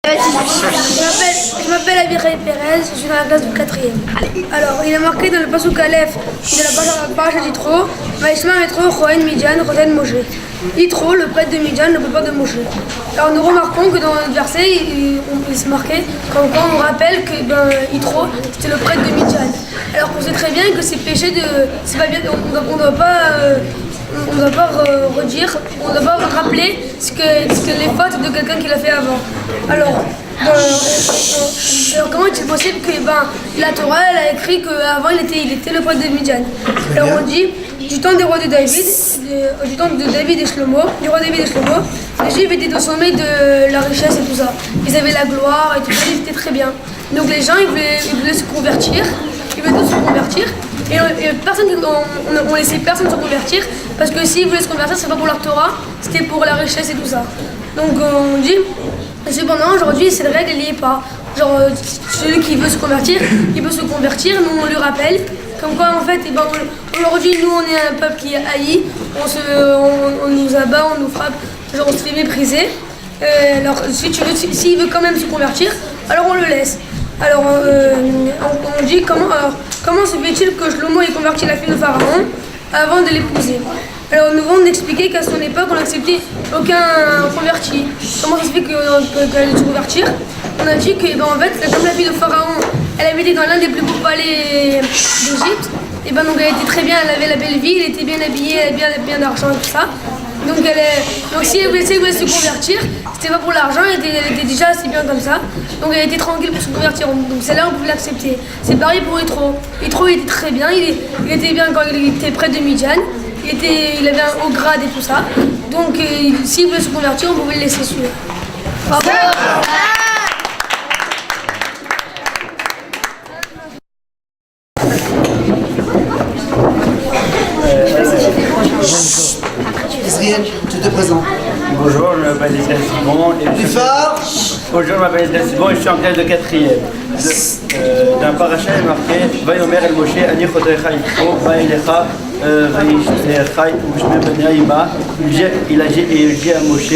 Je m'appelle Abirai Perez, je suis dans la classe de 4e. Alors, il est marqué dans le Passouk Aleph de la paracha d'Yitro, Vaishma Yitro, Chohen Midjan, Chohen Moshe. Yitro, le prêtre de Midjan, le papa de Moshe. Alors, nous remarquons que dans le verset, il se marquait, comme quand on rappelle que Yitro, c'était le prêtre de Midjan. Alors qu'on sait très bien que c'est péché de. C'est pas bien, on ne doit pas. On ne doit pas redire, on ne doit pas rappeler ce que les fautes de quelqu'un qui l'a fait avant. Alors comment est-il possible que la Torah elle a écrit qu'avant il était le prêtre de Midjan. Alors on dit, du temps des rois de David, du temps de David et Shlomo, du roi David et Shlomo, les Juifs étaient au sommet de la richesse et tout ça. Ils avaient la gloire et tout ça, ils étaient très bien. Donc les gens ils voulaient se convertir, ils voulaient tous se convertir. Et personne, on laissait personne se convertir parce que s'ils voulaient se convertir, c'est pas pour leur Torah, c'était pour la richesse et tout ça. Donc on dit, cependant aujourd'hui cette règle elle n'y est pas. Genre celui qui veut se convertir, il peut se convertir, nous on lui rappelle. Comme quoi en fait, aujourd'hui nous on est un peuple qui est haï, on nous abat, on nous frappe, genre on se fait mépriser. Alors s'il veut quand même se convertir, alors on le laisse. Alors on dit comment se fait-il que Shlomo ait converti la fille de Pharaon avant de l'épouser? Alors nous venons d'expliquer qu'à son époque on n'acceptait aucun converti. Comment ça se fait qu'elle allait se convertir? On a dit que en fait, comme la fille de Pharaon, elle avait été dans l'un des plus beaux palais d'Égypte, et donc elle était très bien, elle avait la belle vie, elle était bien habillée, elle avait bien d'argent et tout ça. Donc si elle voulait se convertir, c'était pas pour l'argent, elle était déjà assez bien comme ça. Donc elle était tranquille pour se convertir, donc celle-là on pouvait l'accepter. C'est pareil pour Yitro. Yitro il était très bien, il était bien quand il était près de Midjan, il avait un haut grade et tout ça. Donc s'il voulait se convertir, on pouvait le laisser suivre. Bravo. Israël, tu te présentes. Bonjour, je m'appelle Israël Simon. Plus fort. Bonjour, je m'appelle Israël Simon et je suis en classe de 4e. D'un paracha est marqué Vayomer el Moshe, Ani chotecha yitro, Vaïlecha, Vaïshnecha, Ushme Benaïma. Il a dit à Moshe,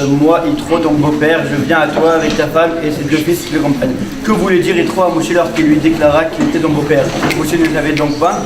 moi Yitro, ton beau-père, je viens à toi avec ta femme et ses deux fils qui le comprennent. Que voulait dire Yitro à Moshe lorsqu'il lui déclara qu'il était ton beau-père? Moshe ne savait donc pas.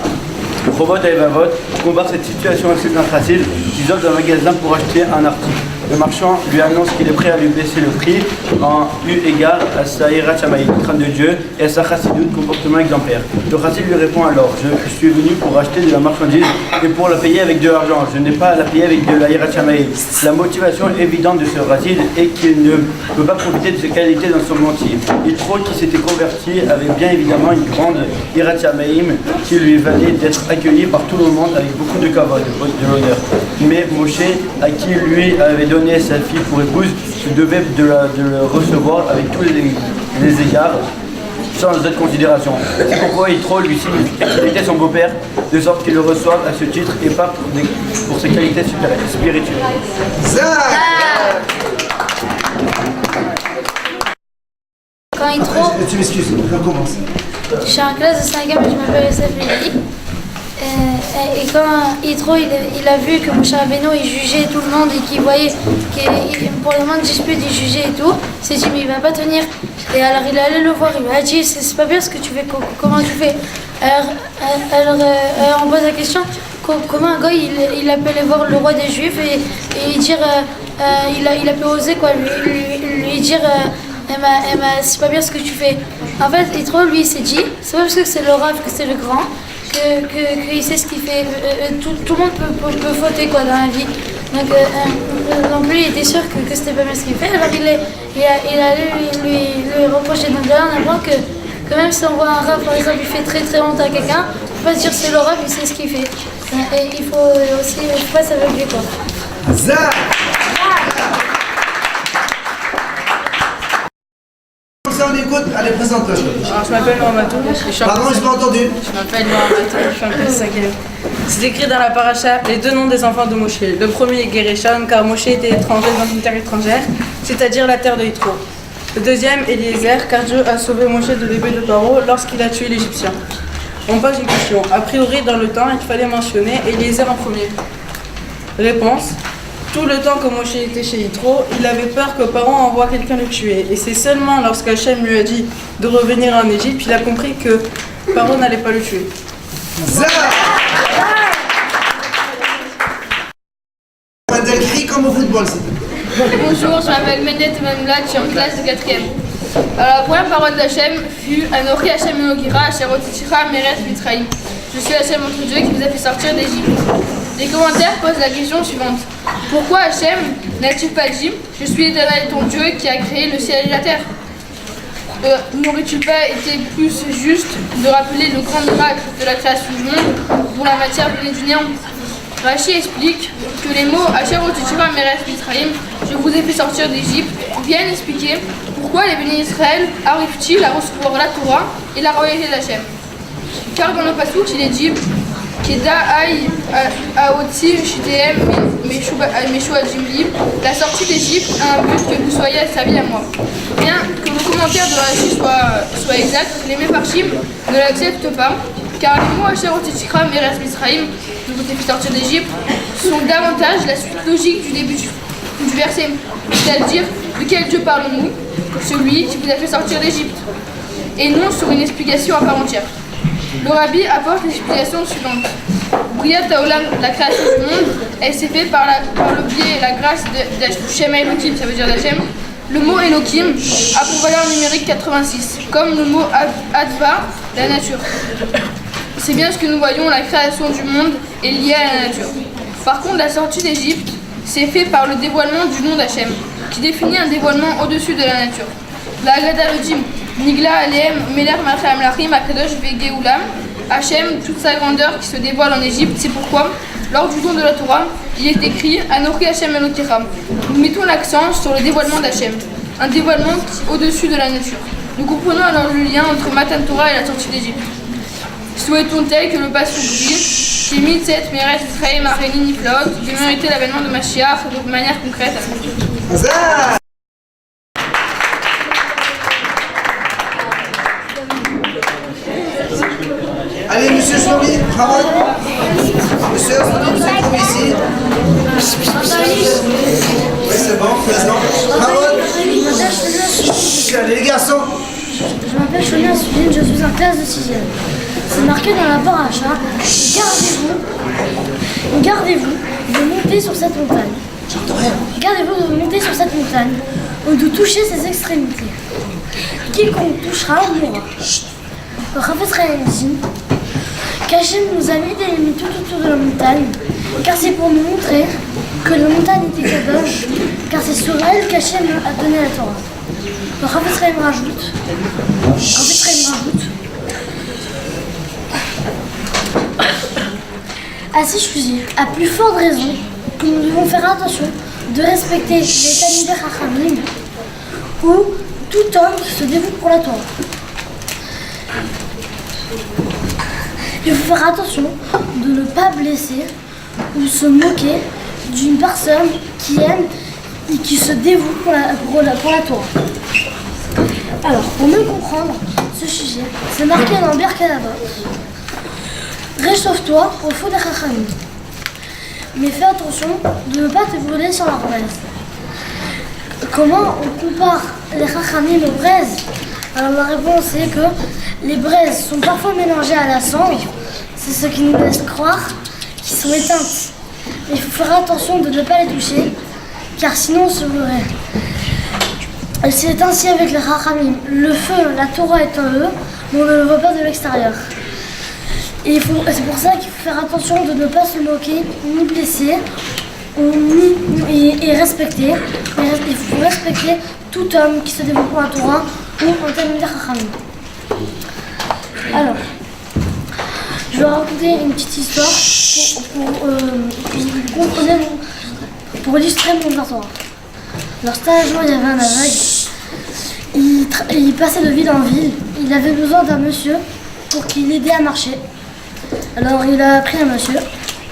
Robot et Vavot combat cette situation assez facile. Ils offrent un magasin pour acheter un article. Le marchand lui annonce qu'il est prêt à lui baisser le prix en eu égard à sa hirat shamaït, crainte de Dieu, et à sa chassidout, comportement exemplaire. Le chassid lui répond alors, je suis venu pour acheter de la marchandise et pour la payer avec de l'argent. Je n'ai pas à la payer avec de la hirat shamaït. La motivation évidente de ce chassid est qu'il ne peut pas profiter de ses qualités dans son mentier. Yitro, qui s'était converti, avait bien évidemment une grande hirat shamaïm qui lui valait d'être accueilli par tout le monde avec beaucoup de kavod, de l'honneur. Mais Moshe, à qui lui avait donné sa fille pour épouse, se devait de le recevoir avec tous les égards, sans autre considération. C'est pourquoi Yitro lui signifie qu'il était son beau-père, de sorte qu'il le reçoive à ce titre et pas pour ses qualités spirituelles. Quand Yitro, Tu m'excuses, je recommence. je suis en classe de 5e et je m'appelle Youssef Lili. Et quand Yitro il a vu que Moshe Rabbeinu il jugeait tout le monde et qu'il voyait que pour le monde dispute il jugeait et tout, il s'est dit mais il va pas tenir. Et alors il est allé le voir, il lui a dit c'est pas bien ce que tu fais, comment tu fais. Alors on pose la question, comment un gars il appelait voir le roi des Juifs et dire il a pu oser quoi, lui dire c'est pas bien ce que tu fais. En fait Yitro lui il s'est dit c'est pas parce que c'est le Rav que c'est le grand qu'il sait ce qu'il fait. Tout le monde peut fauter quoi dans la vie. Donc lui il était sûr que c'était pas bien ce qu'il fait. Alors il allait lui reprocher. Donc là on apprend que même si on voit un Rav par exemple il fait très très honte à quelqu'un, il faut pas se dire c'est le Rav, il sait ce qu'il fait. Et il faut aussi pas s'aveugler quoi. On écoute, allez, présente-toi. Alors, je m'appelle Noamatou. Pardon, je pas entendu. Je m'appelle Noamatou, je suis en classe 5e. C'est écrit dans la paracha les deux noms des enfants de Moshe. Le premier est Gereshon, car Moshe était étranger dans une terre étrangère, c'est-à-dire la terre de Yitro. Le deuxième, Eliezer, car Dieu a sauvé Moshe de l'épée de Paro lorsqu'il a tué l'Égyptien. On pose une question. A priori, dans le temps, il fallait mentionner Eliezer en premier. Réponse. Tout le temps que Moshe était chez Yitro, il avait peur que Pharaon envoie quelqu'un le tuer. Et c'est seulement lorsqu'Hachem lui a dit de revenir en Égypte qu'il a compris que Pharaon n'allait pas le tuer. Des cris comme au football, c'est tout. Bonjour, je m'appelle Mendet Mamlat, je suis en classe de 4e. Alors la première parole d'Hachem fut Anochi Hachem Elokira, Asher Otitira Meretz Mitzrayim. Je suis Hachem, votre Dieu, qui vous a fait sortir d'Égypte. Les commentaires posent la question suivante. Pourquoi Hachem n'a-t-il pas dit Je suis l'Éternel ton Dieu qui a créé le ciel et la terre N'aurait-il pas été plus juste de rappeler le grand miracle de la création du monde dont la matière venait du néant? Rachi explique que les mots Asher Otitira Meretz Mitzrayim, je vous ai fait sortir d'Égypte, viennent expliquer pourquoi les bénis d'Israël arrivent-ils à recevoir la Torah et la royauté d'Hachem. Car dans le passouk il est dit Keda Aï Aoti Shiteem Meshua Jimli, la sortie d'Égypte a un but que vous soyez asservis à moi. Bien que le commentaire de Rachi soit exact, les Mefarshim ne l'acceptent pas, car les mots Asher Otitira Meretz Mitzrayim, je vous ai fait sortir d'Égypte, sont davantage la suite logique du début du verset, c'est-à-dire de quel Dieu parlons-nous, celui qui vous a fait sortir d'Égypte, et non sur une explication à part entière. Le rabbi apporte l'explication suivante. Briat Taolam, la création du monde, elle s'est faite par le biais et la grâce de Shem Elohim, ça veut dire d'Hachem. Le mot Elohim a pour valeur numérique 86, comme le mot Adva, la nature. C'est bien ce que nous voyons, la création du monde est liée à la nature. Par contre, la sortie d'Égypte s'est faite par le dévoilement du nom d'Hachem, qui définit un dévoilement au-dessus de la nature. La Haggadah le dit, Nigla Aleem, Meler Malchem Lachim, Akadosh Vegeulam, Hachem, toute sa grandeur qui se dévoile en Égypte, c'est pourquoi, lors du don de la Torah, il est écrit Anochi Hachem Elokira. Nous mettons l'accent sur le dévoilement d'Hachem, un dévoilement qui est au-dessus de la nature. Nous comprenons alors le lien entre Matan Torah et la sortie d'Égypte. Souhaitons-tel que le passouk dit Kimi Tset Meretz Mitzrayim Areni Niflaot, de mériter l'avènement de Mashiach de manière concrète. Allez, monsieur Shlomi, bravo. Monsieur Shlomi, vous êtes trouvé ici. Oui, c'est bon, président. Bravo. Allez, les garçons. Je m'appelle Shlomi Assoudine, je suis en classe de 6e. C'est marqué dans la paracha, gardez-vous de monter sur cette montagne. Gardez-vous de monter sur cette montagne ou de toucher ses extrémités. Quiconque touchera mourra. Le Rav Israël dit qu'Hachem nous a mis des limites tout autour de la montagne, car c'est pour nous montrer que la montagne était kadosh, car c'est sur elle qu'Hachem a donné la Torah. Le Rav Israël rajoute ainsi je suis à plus forte raison que nous devons faire attention de respecter les Talmidei Chachamim ou tout homme qui se dévoue pour la Torah. Il faut faire attention de ne pas blesser ou se moquer d'une personne qui aime et qui se dévoue pour la Torah. Alors, pour mieux comprendre ce sujet, c'est marqué dans Birkei Avot. Réchauffe-toi au feu des Chachamim. Mais fais attention de ne pas te brûler sur la braise. Comment on compare les Chachamim aux braises? Alors la réponse est que les braises sont parfois mélangées à la cendre. C'est ce qui nous laisse croire qu'ils sont éteintes. Mais il faut faire attention de ne pas les toucher, car sinon on se brûlerait. C'est ainsi avec les Chachamim. Le feu, la Torah est en eux, mais on ne le voit pas de l'extérieur. Et c'est pour ça qu'il faut faire attention de ne pas se moquer, ni blesser, et respecter. Il faut respecter tout homme qui se développe pour la Torah ou en Talmidei Chachamim. Alors, je vais raconter une petite histoire pour illustrer mon Torah. Alors, c'était un jour, il y avait un aveugle. Il passait de ville en ville. Il avait besoin d'un monsieur pour qu'il l'aide à marcher. Alors il a pris un monsieur,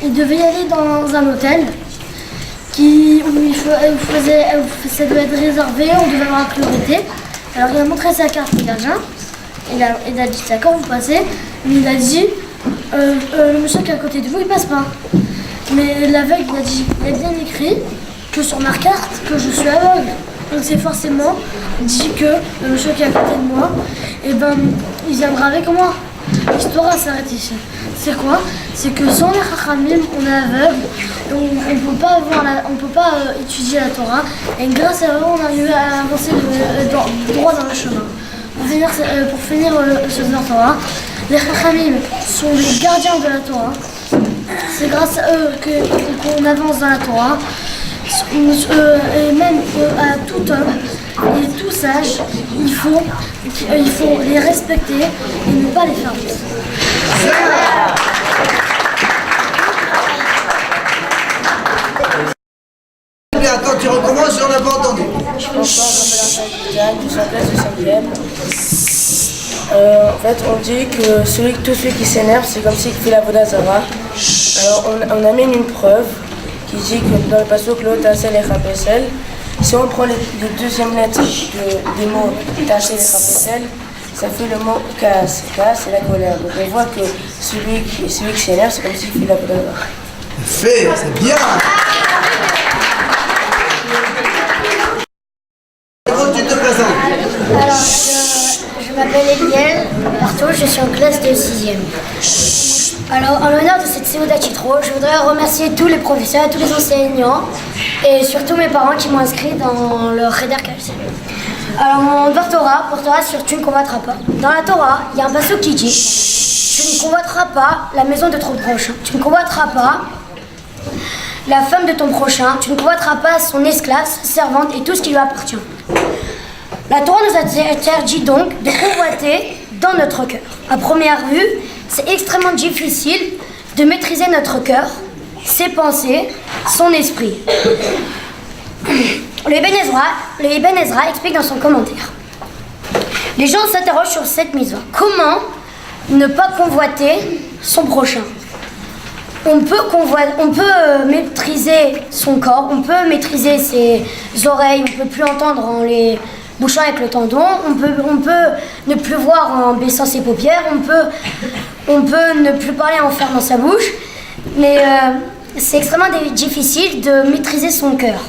il devait y aller dans un hôtel ça devait être réservé, on devait avoir la priorité. Alors il a montré sa carte au gardien, il a dit d'accord vous passez, mais il a dit le monsieur qui est à côté de vous il passe pas. Mais l'aveugle il a dit il a bien écrit que sur ma carte que je suis aveugle. Donc c'est forcément dit que le monsieur qui est à côté de moi, eh ben, il viendra avec moi. L'histoire s'arrête ici. C'est quoi? C'est que sans les Chachamim, on est aveugle, et on peut pas étudier la Torah, et grâce à eux, on arrive à avancer droit dans le chemin. Pour finir ce Torah, les Chachamim sont les gardiens de la Torah. C'est grâce à eux qu'on avance dans la Torah. Et même à tout homme et tout sage, il faut les respecter et ne pas les faire honte. Attends, tu recommences, j'en ai pas entendu. Bonsoir, je m'appelle Diane, je suis en classe de 5e. En fait, on dit que tous ceux qui s'énervent, c'est comme s'ils fait la Vodazara. Alors, on amène une preuve qui dit que dans le pasuk, l'eau tassel et rapesel, si on prend les deuxièmes lettres des mots tassel et rapesel, ça fait le mot casse. Casse, c'est la colère. Donc, on voit que celui qui s'énerve, c'est comme s'il fait la Vodazara. Fait, c'est bien. Comment tu te présentes? Alors, je m'appelle Eliel Marteau, je suis en classe de 6e. Alors, en l'honneur de cette Seudat Yitro, je voudrais remercier tous les professeurs, tous les enseignants et surtout mes parents qui m'ont inscrit dans le Cheder Kalsel. Alors, mon devoir Torah portera sur tu ne convoiteras pas. Dans la Torah, il y a un passage qui dit tu ne convoiteras pas la maison de ton prochain, tu ne convoiteras pas la femme de ton prochain, tu ne convoiteras pas son esclave, sa servante et tout ce qui lui appartient. La Torah nous interdit donc de convoiter dans notre cœur. À première vue, c'est extrêmement difficile de maîtriser notre cœur, ses pensées, son esprit. Le Ibn Ezra explique dans son commentaire. Les gens s'interrogent sur cette mitzvah. Comment ne pas convoiter son prochain? On peut maîtriser son corps, on peut maîtriser ses oreilles, on ne peut plus entendre en les bouchant avec le tendon, on peut ne plus voir en baissant ses paupières, on peut ne plus parler en fermant sa bouche, mais c'est extrêmement difficile de maîtriser son cœur.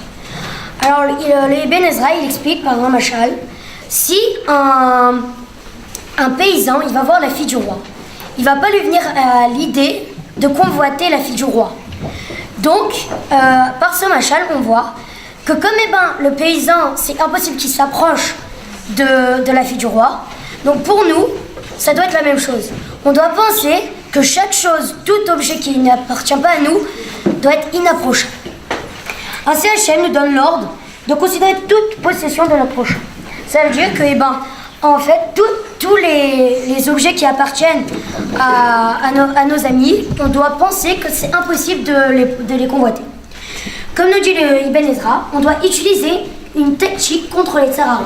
Alors le Ibn Ezra, il explique par un machal, si un paysan, il va voir la fille du roi, il ne va pas lui venir à l'idée de convoiter la fille du roi. Donc, par ce machal, on voit que comme le paysan, c'est impossible qu'il s'approche de la fille du roi, donc pour nous, ça doit être la même chose. On doit penser que chaque chose, tout objet qui n'appartient pas à nous, doit être inapprochable. Ainsi, Hachem nous donne l'ordre de considérer toute possession de notre prochain. Ça veut dire que, en fait, tous les objets qui appartiennent à nos amis, on doit penser que c'est impossible de les convoiter. Comme nous dit le Ibn Ezra, on doit utiliser une tactique contre les tsarari.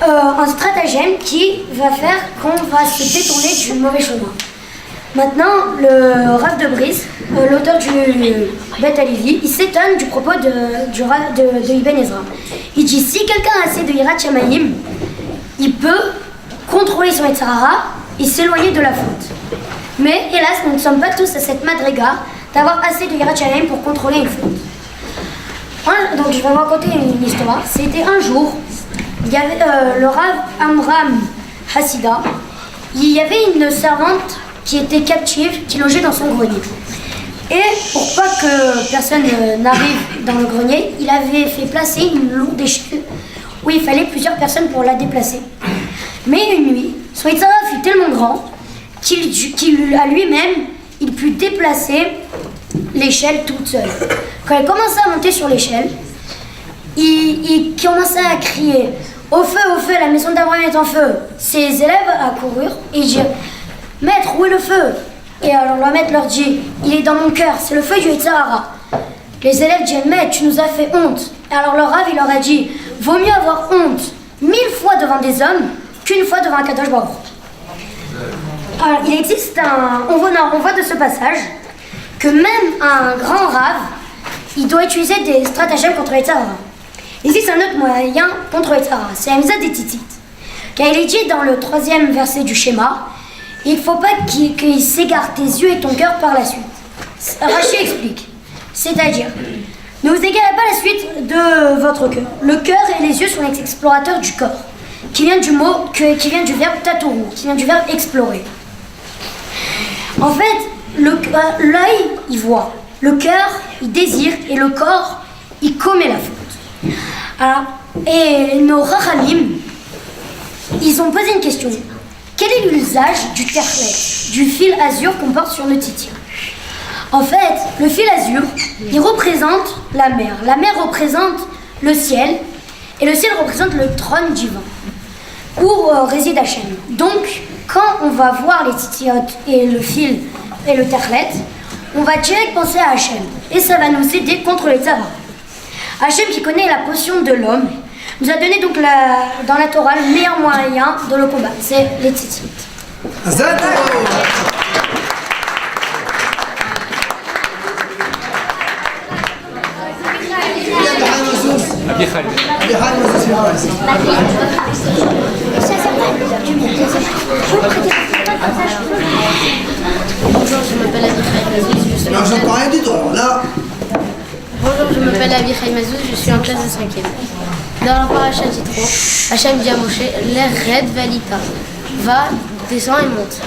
Un stratagème qui va faire qu'on va se détourner du mauvais chemin. Maintenant, le Rav de Brise, l'auteur du Bet Alevi, il s'étonne du propos de Ibn Ezra. Il dit, si quelqu'un a assez de Yirat Shamayim, il peut contrôler son Yetzirara et s'éloigner de la faute. Mais hélas, nous ne sommes pas tous à cette madriga d'avoir assez de Yirat Shamayim pour contrôler une faute. Donc je vais vous raconter une histoire. C'était un jour, il y avait le Rav Amram Hassida, il y avait une servante qui était captive, qui logeait dans son grenier. Et pour pas que personne n'arrive dans le grenier, il avait fait placer une lourde échelle où il fallait plusieurs personnes pour la déplacer. Mais une nuit, son Yetzirah fut tellement grand qu'il à lui-même, il put déplacer l'échelle toute seule. Quand il commença à monter sur l'échelle, il commença à crier « Au feu, la maison d'Abraham est en feu !» Ses élèves accoururent et dirent « Maître, où est le feu ?» Et alors le maître leur dit « Il est dans mon cœur, c'est le feu du Yetzirah. » Les élèves disent « Maître, tu nous as fait honte !» Alors le Rav, il leur a dit « Vaut mieux avoir honte 1000 fois devant des hommes qu'une fois devant un Kadosh Baruch Hu. » Alors il existe on voit de ce passage que même un grand Rav, il doit utiliser des stratagèmes contre les Yetzirah. Il existe un autre moyen contre les Yetzirah, c'est Hamza des Tzitzit. Car il est dit dans le 3e verset du schéma, il ne faut pas qu'il s'égare tes yeux et ton cœur par la suite. Rachi explique, c'est-à-dire, Ne vous égarez pas la suite de votre cœur. Le cœur et les yeux sont les explorateurs du corps, qui vient du verbe tatoru, qui vient du verbe explorer. En fait, l'œil, il voit, le cœur, il désire, et le corps, il commet la faute. Alors, et nos rachamim, ils ont posé une question. Quel est l'usage du terlet, du fil azur qu'on porte sur le titi? En fait, le fil azur, il représente la mer. La mer représente le ciel, et le ciel représente le trône divin, où réside Hachem. Donc, quand on va voir les titiotes et le fil et le terlet, on va direct penser à Hachem, et ça va nous aider contre les tzara. Hachem, qui connaît la potion de l'homme, nous a donné donc dans la Torah le meilleur moyen de le combattre, c'est les tzitzit. Bonjour, je m'appelle Abichaï Mazouz. Non, j'entends rien du tout. Alors là, Bonjour, je m'appelle Abichaï Mazouz, je suis en classe de 5e. Dans la paracha Yitro, Hachem dit à Moshe, l'air red valita, va, descend et monte.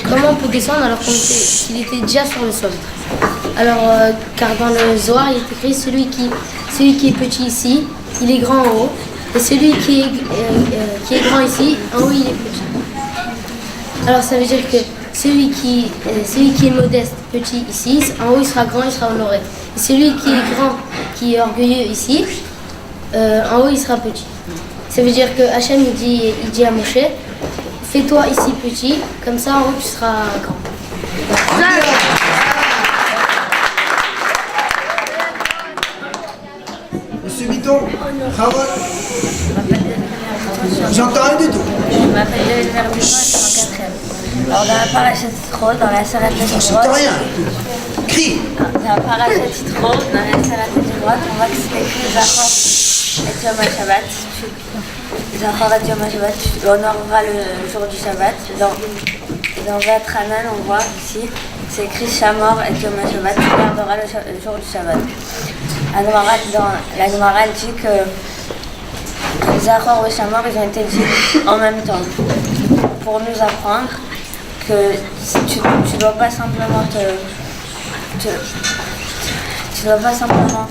Comment on peut descendre alors qu'il était déjà sur le sol? Alors, car dans le Zohar, il est écrit celui qui est petit ici, il est grand en haut, et celui qui est grand ici, en haut, il est petit. Alors, ça veut dire que celui qui est modeste, petit ici, en haut, il sera grand, il sera honoré. Et celui qui est grand, qui est orgueilleux ici, en haut, il sera petit. Ça veut dire que Hachem, il dit à Moshe, fais-toi ici petit, comme ça, en haut, tu seras grand. Monsieur Biton, Khawal. J'entends rien du tout. Je m'appelle Léonard Bouchon, je suis en 4e. Alors, dans la paracha Yitro, dans la Salat J'entends rien. Crie. Dans la paracha Yitro, dans la Salat droite, on voit que c'est écrit Zachor et Yom HaShabbat. Zachor et Yom HaShabbat, tu honoreras le jour du Shabbat. Dans Vatranan, on voit ici, c'est écrit Shamor et Yom HaShabbat, tu garderas le jour du Shabbat. La Gemara dit que Zachor et Shamor, ils ont été dit en même temps, pour nous apprendre que tu dois pas simplement tu dois pas simplement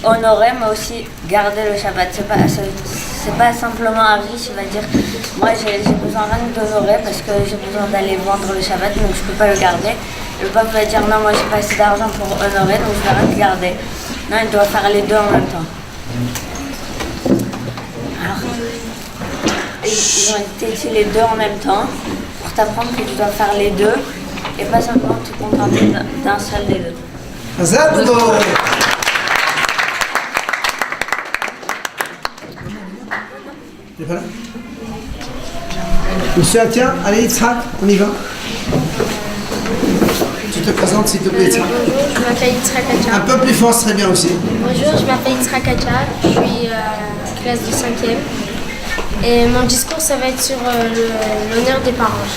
honorer, mais aussi garder le Shabbat. C'est pas simplement un riche, il va dire moi j'ai besoin rien d'honorer parce que j'ai besoin d'aller vendre le Shabbat, donc je peux pas le garder. Le peuple va dire non, moi j'ai pas assez d'argent pour honorer, donc je vais rien le garder. Non, il doit faire les deux en même temps. Alors, ils ont été dit les deux en même temps pour t'apprendre que tu dois faire les deux et pas simplement te contenter d'un seul des deux. Zabbo. Il est pas là. Monsieur Atia, allez Yitzhak, on y va. Tu te présentes s'il te plaît Yitzhak. Bonjour, je m'appelle Yitzhak Atia. Un peu plus fort serait bien aussi. Bonjour, je m'appelle Yitzhak Atia, je suis classe de 5e. Et mon discours, ça va être sur l'honneur des parents.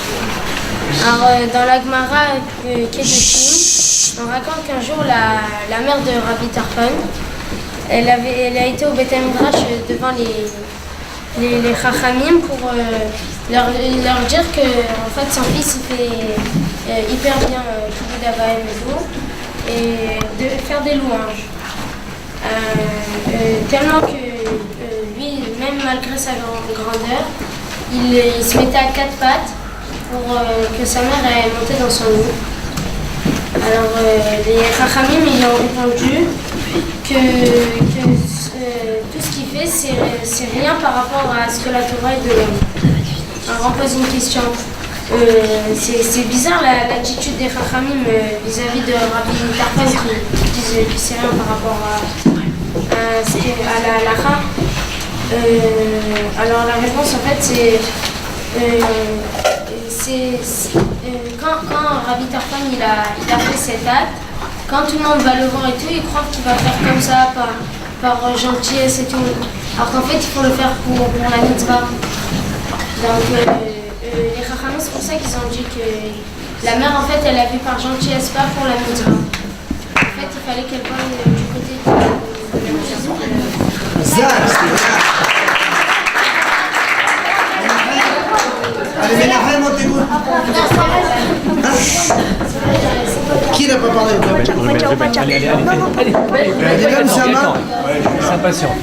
Alors, dans la Gemara Kedushin, on raconte qu'un jour, la mère de Rabbi Tarfon, elle a été au Beth Midrash devant les Chachamim pour leur dire que en fait, son fils il fait hyper bien Kibud Avaim et tout, et de faire des louanges. Tellement que lui, même malgré sa grandeur, il se mettait à quatre pattes pour que sa mère ait monté dans son lit. Alors les Chachamim ils ont répondu que tout ce qu'il fait c'est rien par rapport à ce que la Torah est de l'homme. Alors on pose une question. C'est bizarre l'attitude des Chachamim vis-à-vis de Rabbi Tarfon qui disent que c'est rien par rapport à la halakha. Alors la réponse en fait c'est quand Rabbi Tarfon il a fait cet acte, quand tout le monde va le voir et tout, il croit qu'il va faire comme ça par gentillesse et tout. Alors qu'en fait il faut le faire pour la mitzvah. Donc les Chachamim c'est pour ça qu'ils ont dit que la mère en fait elle a vu par gentillesse, pas pour la mitzvah. En fait il fallait qu'elle parle du Zach, c'est bien. Allez, Ménachem, montez-vous. Hein? Qui n'a pas parlé encore? Allez, donne sa main. S'impatiente.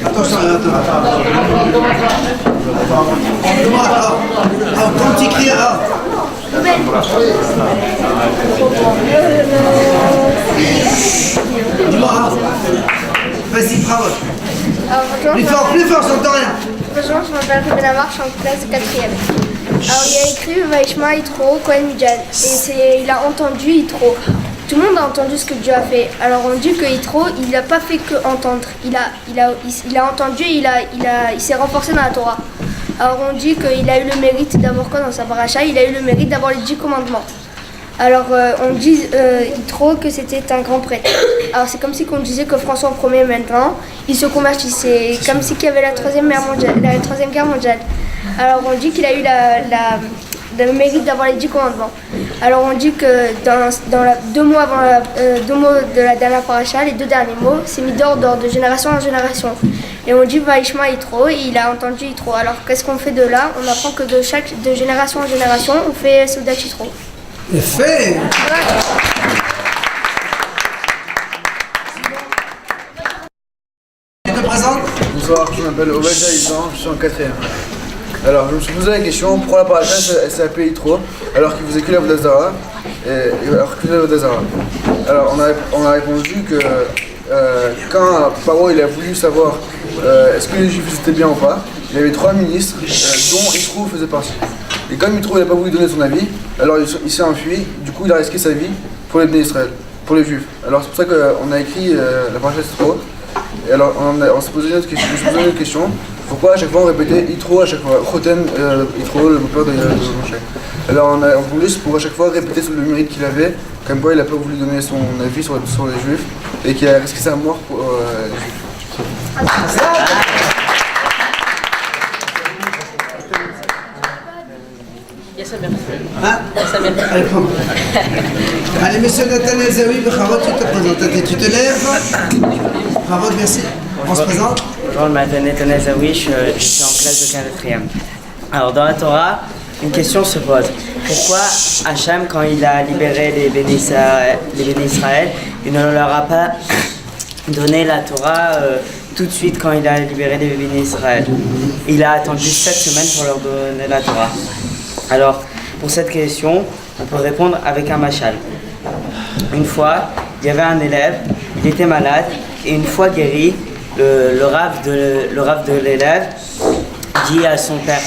Attention, ton petit cri, dis-moi, vas-y, bravo. Plus fort, j'entends rien. Bonjour, je m'appelle Ruben Amar, je suis en classe de 4e. Alors il a écrit Vaishma Yitro Kohen Midjan et il a entendu Yitro. Tout le monde a entendu ce que Dieu a fait. Alors on dit que Yitro, il n'a pas fait que entendre. Il a entendu et il s'est renforcé dans la Torah. Alors on dit qu'il a eu le mérite d'avoir quoi dans sa paracha? Il a eu le mérite d'avoir les 10 commandements. Alors on dit Yitro que c'était un grand prêtre. Alors c'est comme si on disait que François Ier maintenant, il se convertissait. Comme si qu'il y avait la troisième guerre mondiale. Alors on dit qu'il a eu le mérite d'avoir les 10 commandements. Alors on dit que deux mots de la dernière paracha, les 2 derniers mots, c'est mis d'ordre de génération en génération. Et on dit Vaishma Yitro et il a entendu Yitro. Alors qu'est-ce qu'on fait de là? On apprend que de génération en génération, on fait Seudat Yitro. Fait. Tu te présentes? Bonsoir, je m'appelle Obed Jaïsan, je suis en 4e. Alors, je me suis posé la question, pourquoi la paracha elle s'appelle Yitro alors qu'il faisait que la Vodazara Alors, on a répondu que quand Paro il a voulu savoir est-ce que les Juifs étaient bien ou pas, il y avait 3 ministres dont Yitro faisait partie. Et comme Yitro n'a pas voulu donner son avis, alors il s'est enfui, du coup il a risqué sa vie pour les Bnei Israël, pour les Juifs. Alors c'est pour ça qu'on a écrit la paracha Yitro. Et alors on s'est posé une autre question, pourquoi à chaque fois on répétait Yitro à chaque fois, Choten Yitro, le beau-père de Moshe. Alors on a voulu pour à chaque fois répéter le mérite qu'il avait, comme quoi il n'a pas voulu donner son avis sur les Juifs et qu'il a risqué sa mort pour les Juifs. Hein? Allez, prends. Allez, monsieur Nathanaël Zawi, Bchavot, tu te présentes. Tu te lèves. Bchavot, merci. On se présente. Bonjour, je m'appelle Nathanaël Zawi, je suis en classe de 4e. Alors, dans la Torah, une question se pose. Pourquoi Hachem, quand il a libéré les Béné Israël, il ne leur a pas donné la Torah tout de suite quand il a libéré les Béné Israël? Il a attendu 7 semaines pour leur donner la Torah. Alors, pour cette question, on peut répondre avec un machal. Une fois, il y avait un élève, il était malade, et une fois guéri, le rav de l'élève dit à son père,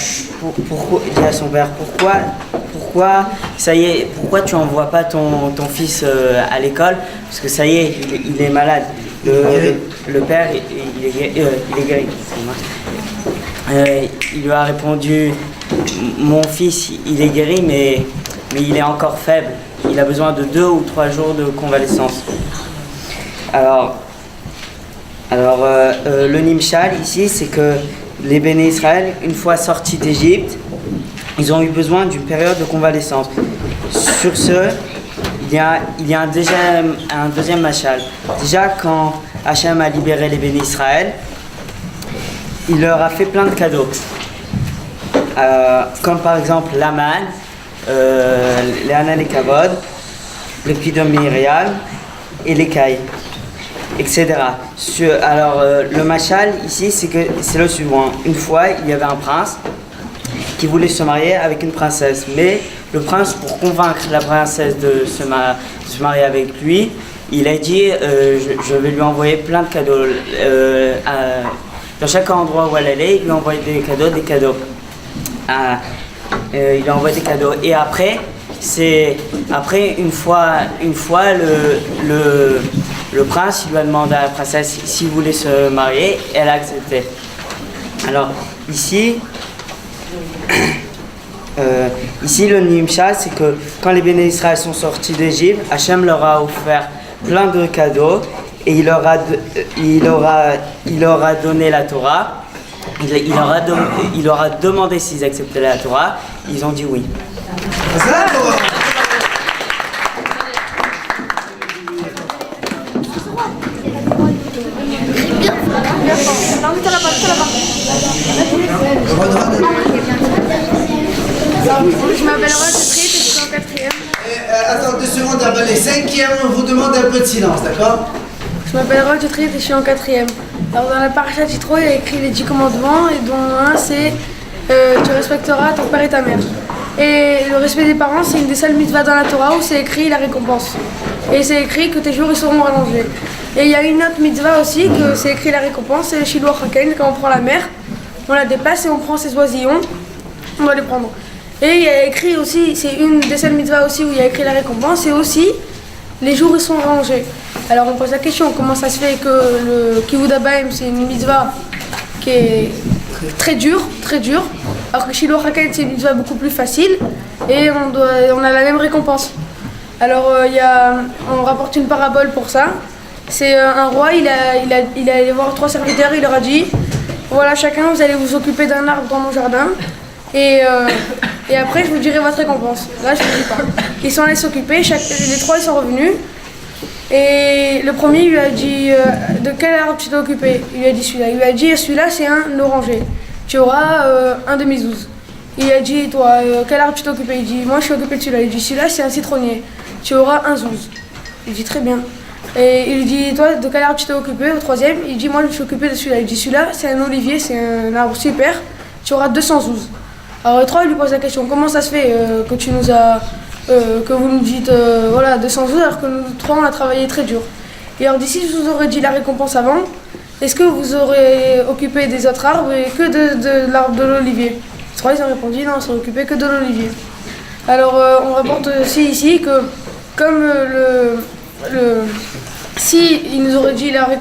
pourquoi ça y est, pourquoi tu n'envoies pas ton fils à l'école? Parce que ça y est, il est malade. Le père, il est guéri. Il lui a répondu, mon fils il est guéri mais il est encore faible, il a besoin de 2 ou 3 jours de convalescence. Alors le Nimshal ici, c'est que les Béné Israël, une fois sortis d'Égypte, ils ont eu besoin d'une période de convalescence. Sur ce, il y a un deuxième machal. Déjà, quand Hachem a libéré les Béné Israël, il leur a fait plein de cadeaux. Comme par exemple l'Aman, les Hanan et Kavod, le Pidom Myriam et les Kai, etc. Le machal ici, c'est le suivant. Une fois, il y avait un prince qui voulait se marier avec une princesse, mais le prince, pour convaincre la princesse de se marier avec lui, il a dit je vais lui envoyer plein de cadeaux. Dans chaque endroit où elle allait, il lui envoyait des cadeaux. Il lui envoyait des cadeaux. Et après, une fois le prince il lui a demandé à la princesse s'il voulait se marier, et elle a accepté. Alors ici le Nimshal, c'est que quand les Béné Israël sont sortis d'Égypte, Hachem leur a offert plein de cadeaux et il leur a donné la Torah. il leur a demandé s'ils acceptaient la Torah. Ils ont dit oui. Je m'appelle Rose Trit et je suis en 4e. Attends 2 secondes, les 5e, on vous demande un peu de silence, d'accord? Je m'appelle Rose Trit et je suis en 4e. Alors dans la paracha Yitro, il y a écrit les 10 commandements et dont un c'est tu respecteras ton père et ta mère. Et le respect des parents, c'est une des seules mitzvahs dans la Torah où c'est écrit la récompense. Et c'est écrit que tes jours ils seront rallongés. Et il y a une autre mitzvah aussi que c'est écrit la récompense, c'est le Shiloh Haken, quand on prend la mer, on la dépasse et on prend ses oisillons, on va les prendre. Et il y a écrit aussi, c'est une des seules mitzvahs aussi où il y a écrit la récompense, et aussi les jours ils sont rallongés. Alors on pose la question, comment ça se fait que le Kivud Abaim c'est une mitzvah qui est très dure, alors que Shiloh Haken c'est une mitzvah beaucoup plus facile et on a la même récompense. Alors on rapporte une parabole pour ça. C'est un roi, il est allé voir 3 serviteurs, il leur a dit voilà, chacun vous allez vous occuper d'un arbre dans mon jardin et après je vous dirai votre récompense. Là je ne vous dis pas. Ils sont allés s'occuper, les 3 ils sont revenus. Et le premier lui a dit de quel arbre tu t'es occupé? Il lui a dit celui-là. Il lui a dit celui-là c'est un oranger. Tu auras un demi-douze. Il lui a dit toi quel arbre tu t'es occupé? Il dit moi je suis occupé de celui-là. Il dit celui-là c'est un citronnier. Tu auras un zouze. Il dit très bien. Et il lui dit toi de quel arbre tu t'es occupé? Au troisième il dit moi je suis occupé de celui-là. Il dit celui-là c'est un olivier, c'est un arbre super. Tu auras 200 zouzes. Alors les 3 ils lui posent la question comment ça se fait que tu nous as que vous nous dites voilà 200 jours alors que nous 3 on a travaillé très dur. Et alors d'ici je vous aurais dit la récompense avant, est-ce que vous aurez occupé des autres arbres et que de l'arbre de l'olivier? Les 3 ils ont répondu non, on s'est occupé que de l'olivier. Alors on rapporte aussi ici que comme si il nous aurait dit la vraie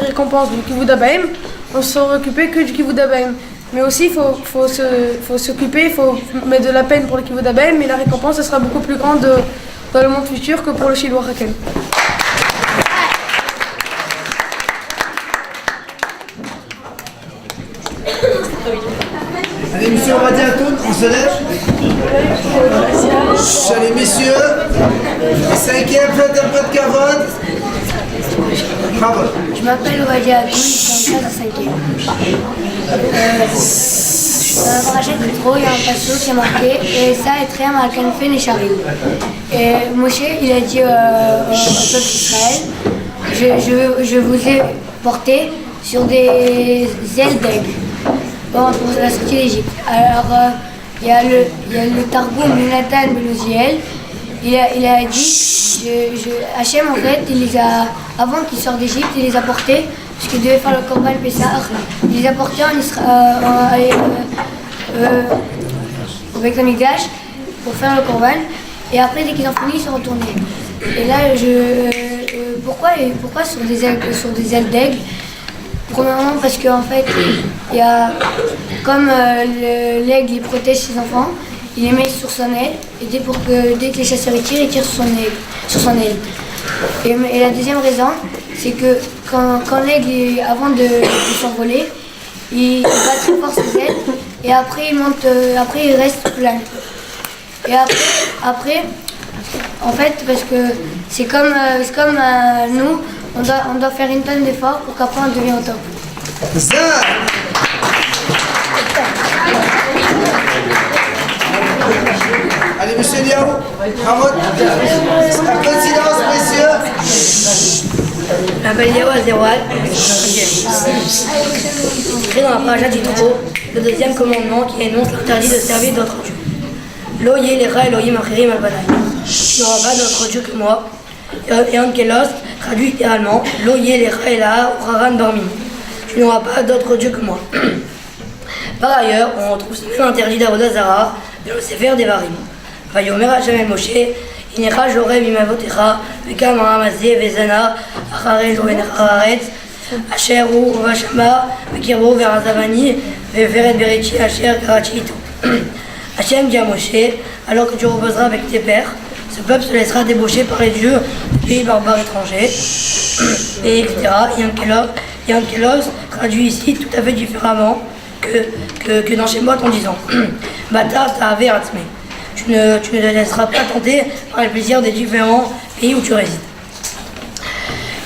récompense du Kivud Abaim, on se serait occupé que du Kivud Abaim. Mais aussi, il faut s'occuper, il faut mettre de la peine pour le Kivud Abaim, mais la récompense elle sera beaucoup plus grande dans le monde futur que pour le Shiloh Haken. Allez, monsieur, on va dire à toutes, on se lève. Allez, messieurs, les 5e, faites un peu de cavote. Bravo. Je m'appelle Wadia Akoui, je suis en classe de 5e. Dans la paracha de Yitro, il y a un passage qui est marqué et ça est très mal fait les charim. Et Moshe, il a dit au peuple d'Israël je vous ai porté sur des ailes d'aigle pour la sortie d'Égypte. Alors, il y a le Targum de Nathan Belouziel. Il a dit, Hachem en fait, avant qu'il sorte d'Égypte, il les a portés, parce qu'il devait faire le Korban Pessah, il les a portés avec le Mikdash pour faire le Korban, et après dès qu'ils ont fini, ils sont retournés. Et là, pourquoi sur des ailes d'aigle? Premièrement parce qu'en fait, il y a, comme l'aigle il protège ses enfants, il les met sur son aile, et dès que les chasseurs ils tirent sur son aile. Et la deuxième raison, c'est que quand l'aigle, avant de s'envoler, il bat très fort ses ailes, et après il reste plein. Et après, en fait, parce que c'est comme nous, on doit faire une tonne d'efforts pour qu'après on devienne au top. Allez, monsieur Liao, bravo. Un peu de silence, messieurs. Je m'appelle Léo Azéroual, écrit dans la paracha d'Yitro, le 2e commandement qui énonce l'interdit de servir d'autres dieux. Lo yelecha Elohim acherim al banai. Tu n'auras pas d'autre Dieu que moi. Et Ankelos traduit littéralement Lo yelecha ela ucharan dormim. Tu n'auras pas d'autre Dieu que moi. Par ailleurs, on retrouve ce même interdit d'Avodah Zara dans le Sefer Devarim. Vayomer Hashem el Moshe, Inecha joreh mimavotecha, vekam ha'amazeh vezana, acharei lohen haaretz, asher hu vashama, vekirbo verazavani, veveret beriti asher karachi ito. Hachem dit à Moshe, alors que tu reposeras avec tes pères, ce peuple se laissera débaucher par les dieux des pays barbares étrangers, et etc. Et Ankelos traduit ici tout à fait différemment que dans Shemot en disant Bata ta'ave atzmei. Tu ne te laisseras pas tenter par les plaisirs des différents pays où tu résides.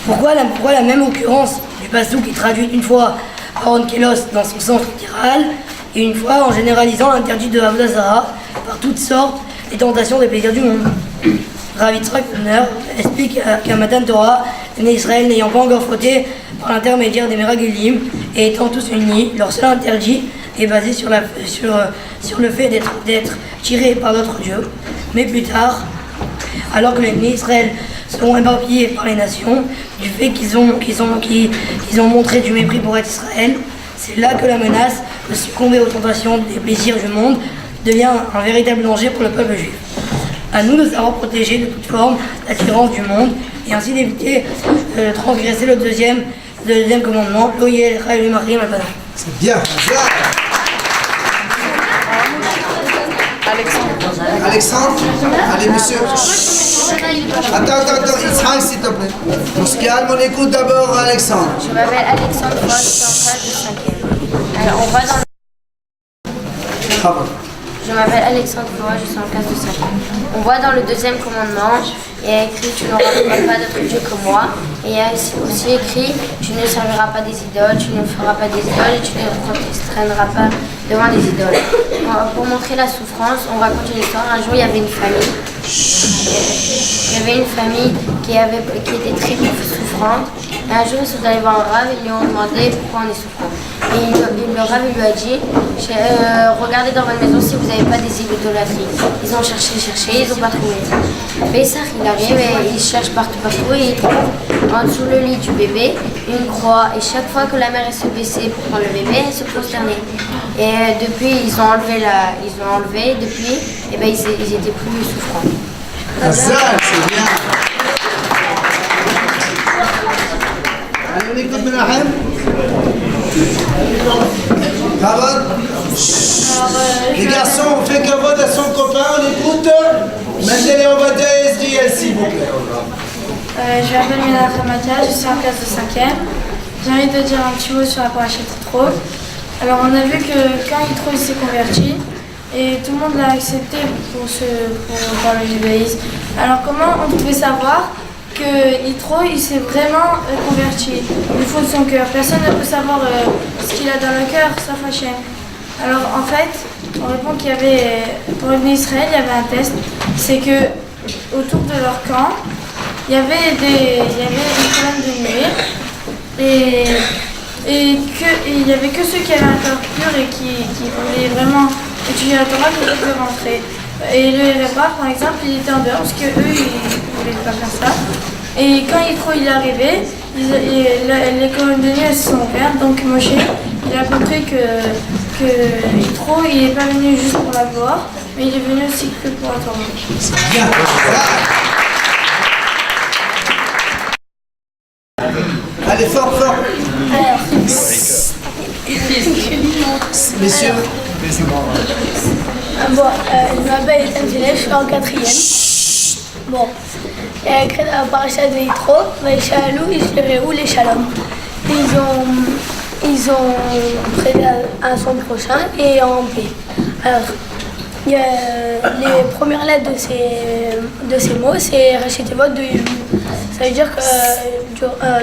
Pourquoi la même occurrence du passouk qui traduit une fois Aaron Kelos dans son sens littéral et une fois en généralisant l'interdit de Avodah Zarah par toutes sortes des tentations des plaisirs du monde. Rav Yitzhak Ner explique qu'à Matan Torah, les Bnei Israël n'ayant pas encore fauté par l'intermédiaire des Meragelim et étant tous unis, leur seul interdit est basé sur le fait d'être tirés par d'autres dieux. Mais plus tard, alors que les Bnei Israël seront éparpillés par les nations, du fait qu'ils ont montré du mépris pour être Israël, c'est là que la menace de succomber aux tentations des plaisirs du monde devient un véritable danger pour le peuple juif. À nous de savoir protéger de toute forme l'attirance du monde et ainsi d'éviter de transgresser le deuxième commandement, l'Oyel, Chayel, Marim, Al-Bana. C'est bien. Alexandre. Allez, monsieur. Attends, Israël, s'il te plaît. On se calme, on écoute d'abord Alexandre. Je m'appelle Alexandre, moi je suis en classe de 5e. Alors on va dans... Je m'appelle Alexandre, moi je suis en classe de 5e. On voit dans le deuxième commandement, il y a écrit tu n'auras pas d'autre Dieu que moi. Et il y a aussi écrit tu ne serviras pas des idoles, tu ne feras pas des idoles et tu ne prosterneras pas devant des idoles. Pour montrer la souffrance, on raconte une histoire. Un jour il y avait une famille. Il y avait une famille qui était très souffrante. Et un jour ils sont allés voir un rave et ils lui ont demandé pourquoi on est souffrant. Et le rave lui a dit regardez dans votre maison si vous n'avez pas des idolâtries. Ils ont cherché, ils n'ont pas trouvé. Pessah il arrive et il cherche partout et il trouve en dessous le lit du bébé une croix. Et chaque fois que la mère se baissait pour prendre le bébé, elle se prosternait. Et depuis ils ont enlevé depuis et ben, ils étaient plus souffrants. Ça, c'est bien. Allez, on écoute Menahem. Kavod. Les garçons, on fait Kavod à son copain, on écoute. Mendele Ovadia et Esriel, s'il vous plaît. Je m'appelle Menachem Matia, je suis en classe de 5e. J'ai envie de dire un petit mot sur la paracha Yitro. Alors on a vu que quand Yitro il s'est converti, et tout le monde l'a accepté par le judaïsme. Alors comment on pouvait savoir que Yitro il s'est vraiment converti du fond de son cœur? Personne ne peut savoir ce qu'il a dans le cœur, sauf Hachem. Alors en fait, on répond qu'il y avait, pour le Bnei Israël, il y avait un test, c'est que autour de leur camp, il y avait une colonne de nuée et il n'y avait que ceux qui avaient un cœur pur et qui voulaient vraiment étudier la Torah qui pouvaient rentrer. Et le Rébar, par exemple, il était en dehors parce qu'eux, ils ne voulaient pas faire ça. Et quand Yitro il est arrivé, les colonnes de nuée se sont ouvertes, donc Moshe il a montré que Yitro il n'est pas venu juste pour la gloire, mais il est venu aussi que pour la Torah. C'est bien. Allez, fort. Messieurs. Bon, je m'appelle Ethan Gillet, je suis en 4e. Bon, il y a écrit dans la paracha de Yitro, Vaïchalou, Ishleréou, les Shalom. Ils ont prêté à son prochain et en paix. Alors, il y a les premières lettres de ces mots, c'est Rachetevot de Elul. Ça veut dire que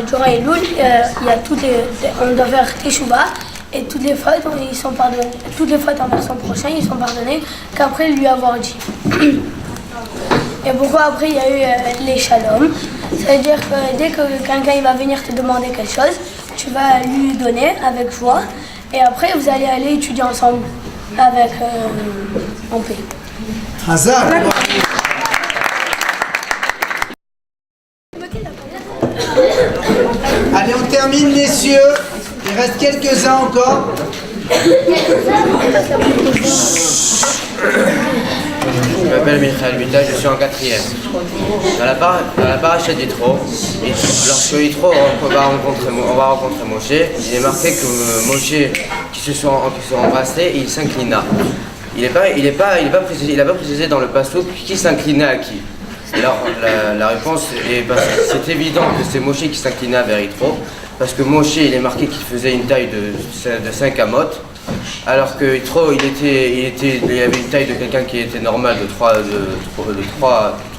durant Elul, on doit faire Teshuvah et toutes les fautes, ils sont pardonnés. Toutes les fautes envers son prochain, ils sont pardonnés qu'après lui avoir dit. Et pourquoi après il y a eu les Shalom? Ça veut dire que dès que quelqu'un il va venir te demander quelque chose, tu vas lui donner avec joie et après vous allez aller étudier ensemble avec en paix. Hazard. Allez, on termine, messieurs. Il reste quelques-uns encore. Je m'appelle Michael Mita, je suis en 4e. Dans la paracha d'Yitro, lorsque Yitro va rencontrer Moshe, il est marqué que Moshe qui se sont embrassés et il s'inclina. Il n'a pas précisé dans le passouk qui s'inclinait à qui. Et alors la réponse est c'est évident que c'est Moshe qui s'inclina vers Yitro, parce que Moshe il est marqué qu'il faisait une taille de 5 amot, alors que Yitro il avait une taille de quelqu'un qui était normal de 3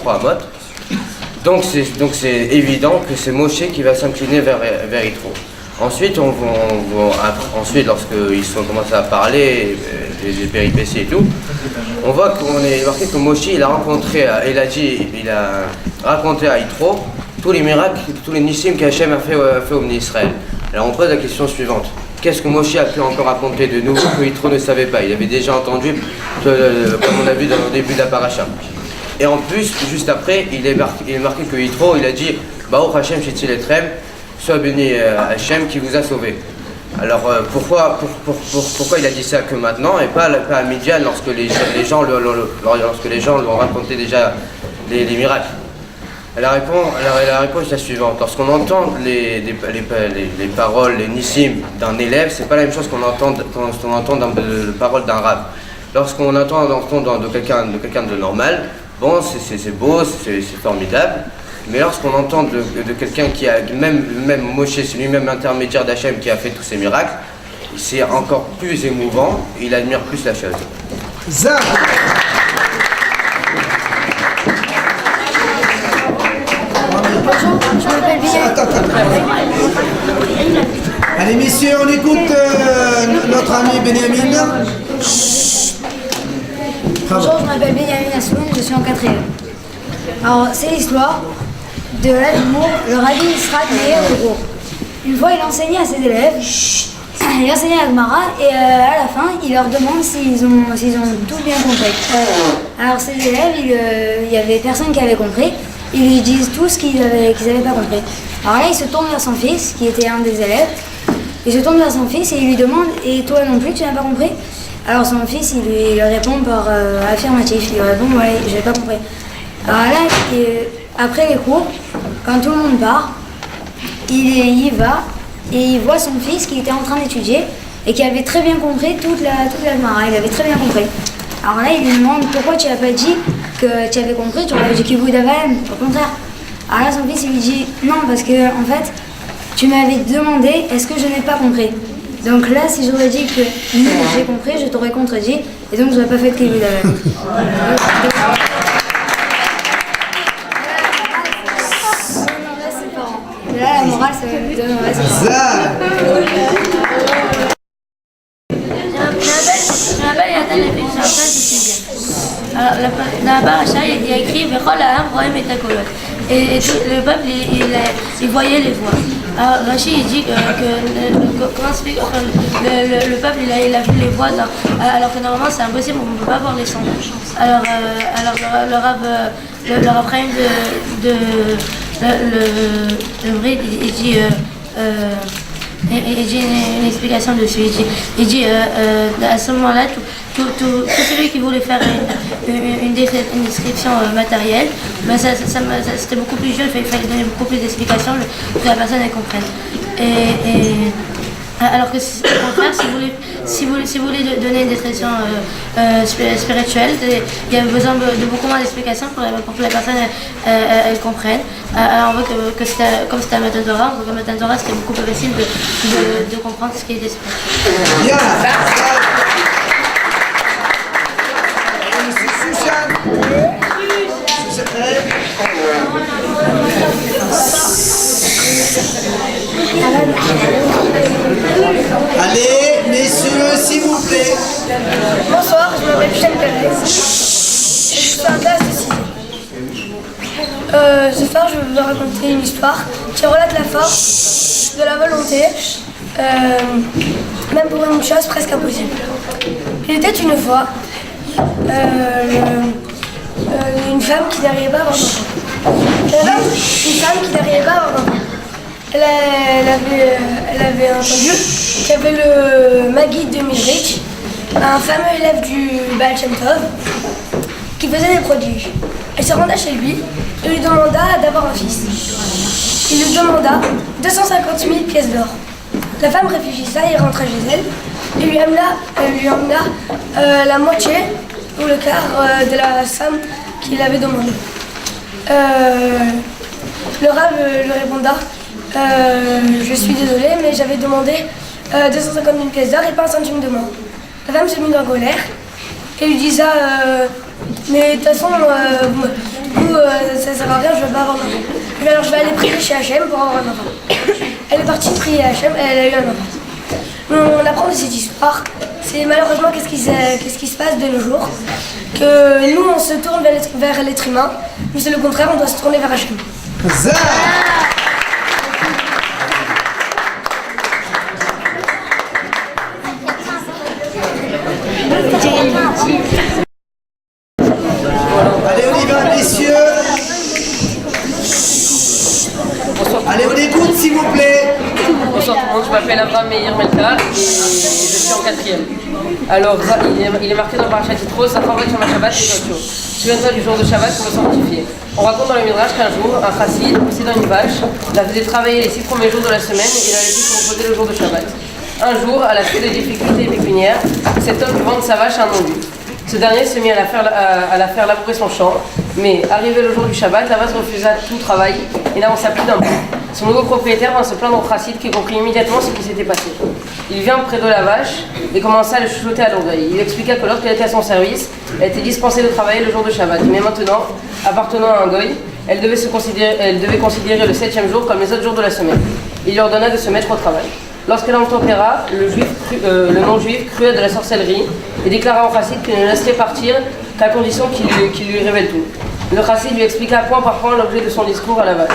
amot. Donc c'est évident que c'est Moshe qui va s'incliner vers Yitro. Ensuite, ensuite lorsqu'ils ont commencé à parler, les péripéties et tout, on voit qu'on est marqué que Moshe il a raconté à Yitro tous les miracles, tous les nissim qu'Hachem a fait au Bnei Israël. Alors on pose la question suivante. Qu'est-ce que Moshe a pu encore raconter de nouveau que Yitro ne savait pas? Il avait déjà entendu, comme on a vu dans le début de la paracha. Et en plus, juste après, il est marqué que Yitro, il a dit « Baruch Hashem Shetzil Etrem » soit béni Hachem qui vous a sauvé. Alors pourquoi il a dit ça que maintenant et pas à Midian lorsque les gens lui ont raconté déjà les miracles? La réponse est la suivante. Lorsqu'on entend les paroles, les nissim d'un élève, c'est pas la même chose qu'on entend dans les paroles d'un rabbin. Lorsqu'on entend de quelqu'un de normal, bon, c'est beau, c'est formidable. Mais lorsqu'on entend de quelqu'un qui a, même Moshe, c'est lui-même l'intermédiaire d'Hachem qui a fait tous ces miracles, c'est encore plus émouvant, il admire plus la chose. Allez messieurs, on écoute notre ami Benjamin. Bonjour, je m'appelle Benjamin Assoun, je suis en 4e. Alors, c'est l'histoire de l'Admour, le Rabbi Yitzhak Meir de Gros. Une fois, il enseignait à ses élèves, il enseignait à Gemara, et à la fin, il leur demande s'ils ont tout bien compris. Alors, ces élèves, il y avait personne qui avait compris, ils lui disent tous qu'ils n'avaient pas compris. Alors là, il se tourne vers son fils, qui était un des élèves, il se tourne vers son fils et il lui demande « Et toi non plus, tu n'as pas compris ?» Alors son fils, il lui répond par affirmatif, il lui répond « Ouais, j'ai pas compris ». Alors là, après les cours, quand tout le monde part, il y va et il voit son fils qui était en train d'étudier et qui avait très bien compris toute la Gemara, il avait très bien compris. Alors là, il lui demande « Pourquoi tu n'as pas dit que tu avais compris, tu aurais dit qu'il vous d'Avalem ?» Au contraire. Alors là, son fils, il lui dit « Non, parce que en fait, tu m'avais demandé est-ce que je n'ai pas compris. Donc là, si j'aurais dit que j'ai compris, je t'aurais contredit et donc je n'aurais pas fait de qu'il vous d'Avalem. » Là, la morale, ça me donne en reste. Je m'appelle Yatan Lefik, je suis en classe de 6e. Alors, dans la paracha, il y a écrit Vechol Ha'am Roem et Takolot. Et tout, le peuple, il voyait les voix. Alors, Rashi, il dit comment se fait que le peuple, il a vu les voix, alors que normalement, c'est impossible, on ne peut pas voir les sons. Alors le Rav Chaim le Brit, il dit une explication dessus. Il dit à ce moment-là, tout celui qui voulait faire une description matérielle, ben c'était beaucoup plus dur, il fallait donner beaucoup plus d'explications pour que la personne elle comprenne. Alors que au contraire, si vous voulez donner une description spirituelle, il y a besoin de beaucoup moins d'explications pour que la personne elle comprenne. On veut que comme c'était un Matan Torah, on veut que Matan Torah c'était beaucoup plus facile de comprendre ce qui est spirituel. Allez, messieurs, s'il vous plaît. Bonsoir, je m'appelle Michel Pérez. Je suis en classe de 6e. Ce soir, je vais vous raconter une histoire qui relate la force de la volonté, même pour une chose presque impossible. Il était une fois une femme qui n'arrivait pas à avoir d'enfant. Elle avait entendu qu'il y avait le Maguide de Midrich, un fameux élève du Baal Shem Tov, qui faisait des prodiges. Elle se renda chez lui et lui demanda d'avoir un fils. Il lui demanda 250 000 pièces d'or. La femme réfléchissa et rentra chez elle et lui emmena la moitié ou le quart de la somme qu'il avait demandé. Le Rav lui répondit Je suis désolée, mais j'avais demandé 250 000 pièces d'or et pas un centime de moins. La femme s'est mise en colère et lui dit ça, mais de toute façon, ça sert à rien, je ne vais pas avoir d'enfant. Mais alors je vais aller prier chez Hachem pour avoir un enfant. Elle est partie prier Hachem, elle a eu un enfant. On apprend de cette histoire, c'est malheureusement qu'est-ce qui se passe de nos jours, que nous on se tourne vers l'être humain, mais c'est le contraire, on doit se tourner vers Hachem. Allez, on y va, messieurs. Allez, on écoute, s'il vous plaît. Bonsoir tout le monde, je m'appelle Abraham Meir Melka et je suis en 4e. Alors, il est marqué dans le parachat Yitro, Zachor Yom HaShabbat et Yom Tov. Souviens-toi du jour de Shabbat pour le sanctifier. On raconte dans le Midrash qu'un jour, un chassid, possédant une vache, la faisait travailler les 6 premiers jours de la semaine et il a laissé se reposer le jour de Shabbat. Un jour, à la suite des difficultés pécuniaires, cet homme vend sa vache à un non-juif. Ce dernier se mit à la faire labourer son champ, mais arrivé le jour du Shabbat, la vache refusa tout travail et n'avança plus d'un pas. Son nouveau propriétaire vint se plaindre au chassid qui comprit immédiatement ce qui s'était passé. Il vient près de la vache et commença à le chuchoter à l'oreille. Il expliqua que lorsqu'elle était à son service, elle était dispensée de travailler le jour de Shabbat. Mais maintenant, appartenant à un goy, elle devait considérer le 7e jour comme les autres jours de la semaine. Il lui ordonna de se mettre au travail. Lorsqu'elle obtempéra, le non-juif crut de la sorcellerie et déclara au chassid qu'il ne laisserait partir qu'à condition qu'il lui révèle tout. Le chassid lui expliqua point par point l'objet de son discours à la vache.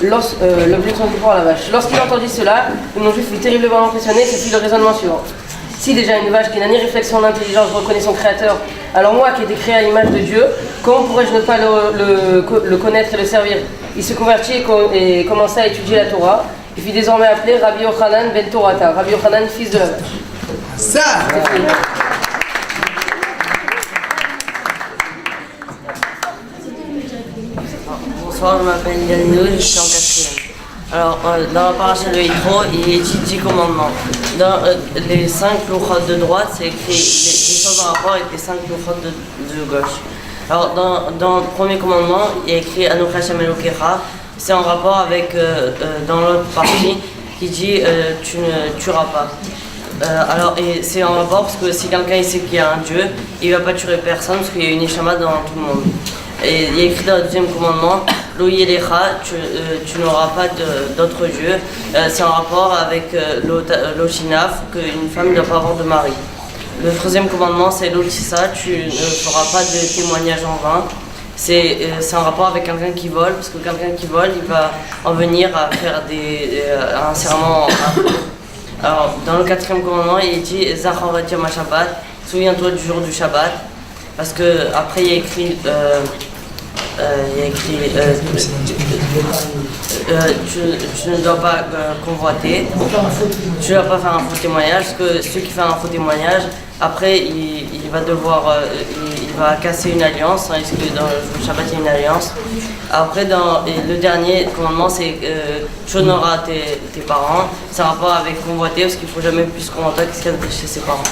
Lorsqu'il entendit cela, le non-juif fut terriblement impressionné et fit le raisonnement suivant. Si déjà une vache qui n'a ni réflexion ni intelligence reconnaît son créateur, alors moi qui ai été créé à l'image de Dieu, comment pourrais-je ne pas le connaître et le servir? Il se convertit et commença à étudier la Torah. Il fut désormais appelé Rabbi Yochanan ben Torata, Rabbi Yochanan, fils de la vache. Ça. Bonsoir, je m'appelle Yannou, je suis en 4e. Alors, dans la paracha de Yitro, il y a 10 commandements. Dans les 5 louchot de droite, c'est écrit les choses en rapport avec les 5 louchot de gauche. Alors, dans le premier commandement, il y a écrit Anochi Hashem Elokecha. C'est en rapport avec, dans l'autre partie, qui dit tu ne tueras pas. Alors, et c'est en rapport parce que si quelqu'un sait qu'il y a un Dieu, il ne va pas tuer personne parce qu'il y a une Neshama dans tout le monde. Et il y a écrit dans le deuxième commandement, Lo Yelecha, tu n'auras pas d'autre Dieu. C'est en rapport avec l'Oshinaf, qu'une femme ne doit pas avoir de mari. Le troisième commandement, c'est l'Otissa, tu ne feras pas de témoignage en vain. C'est en rapport avec quelqu'un qui vole, parce que quelqu'un qui vole, il va en venir à faire un serment. Alors, dans le quatrième commandement, il dit Zachor Yom HaShabbat, souviens-toi du jour du Shabbat, parce que après il y a écrit, tu ne dois pas convoiter, tu ne dois pas faire un faux témoignage, parce que celui qui fait un faux témoignage, après il va devoir, il va casser une alliance, hein, parce que dans le Shabbat il y a une alliance. Après le dernier commandement c'est tu honoreras tes parents, c'est un rapport avec convoiter, parce qu'il ne faut jamais plus convoiter que ce qu'il y a chez ses parents.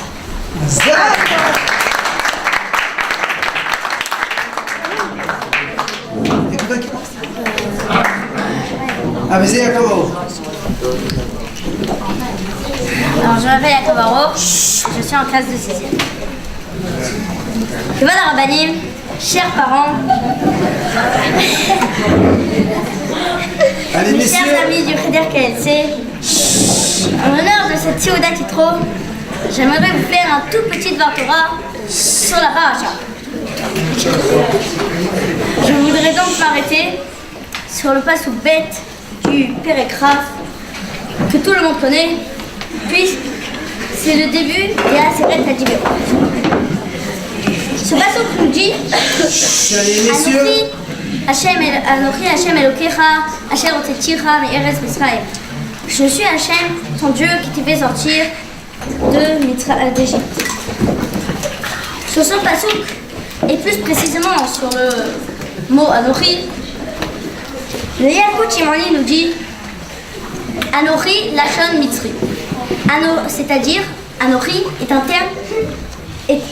Ah, mais c'est Yaakov. Alors, je m'appelle Yaakov Aro, je suis en classe de 6e. Que va la Rabbanim, chers parents, allez, mes chers amis du Cheder KLC, en l'honneur de cette Seudat Yitro, j'aimerais vous faire un tout petit Dvar Torah sur la paracha. Je voudrais donc m'arrêter sur le passouk bête du Perek Raf, que tout le monde connaît, puisque c'est le début et là c'est bête à Dibéro. Ce passouk nous dit Anochi Hashem Elokecha, Asher Hotzeticha me'eretz Mitzrayim. Je suis Hashem, ton Dieu qui t'a fait sortir d'Égypte. Sur ce passouk, et plus précisément sur le mot Anochi, le Yalkut Shimoni nous dit Anochi Lachon Mitzri. C'est-à-dire, Anochi est un terme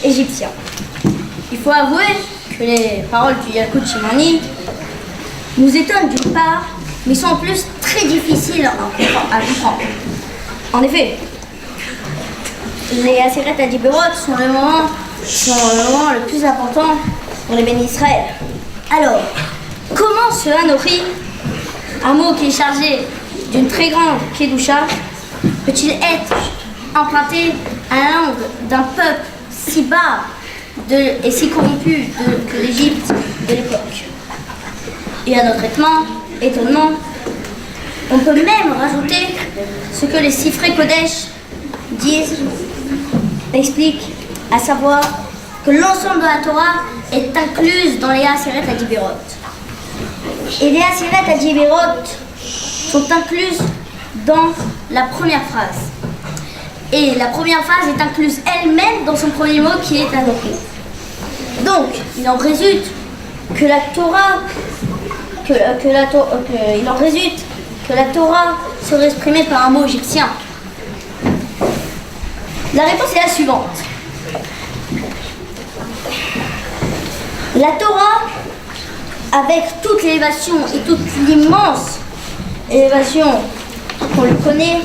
égyptien. Il faut avouer que les paroles du Yalkut Shimoni nous étonnent d'une part, mais sont en plus très difficile à comprendre. En effet, les Aseret Adiberot sont le moment le plus important pour les bénis Israël. Alors, comment ce Hanochi, un mot qui est chargé d'une très grande Kedusha, peut-il être emprunté à la langue d'un peuple si bas et si corrompu que l'Égypte de l'époque? Et à notre étonnement, on peut même rajouter ce que les Sifrei Kodesh expliquent, à savoir que l'ensemble de la Torah est incluse dans les Aseret Adiberot. Et les Aseret Adiberot sont incluses dans la première phrase. Et la première phrase est incluse elle-même dans son premier mot qui est Anochi. Donc, il en résulte que la Torah, serait exprimée par un mot égyptien. La réponse est la suivante. La Torah, avec toute l'élévation et toute l'immense élévation qu'on lui connaît,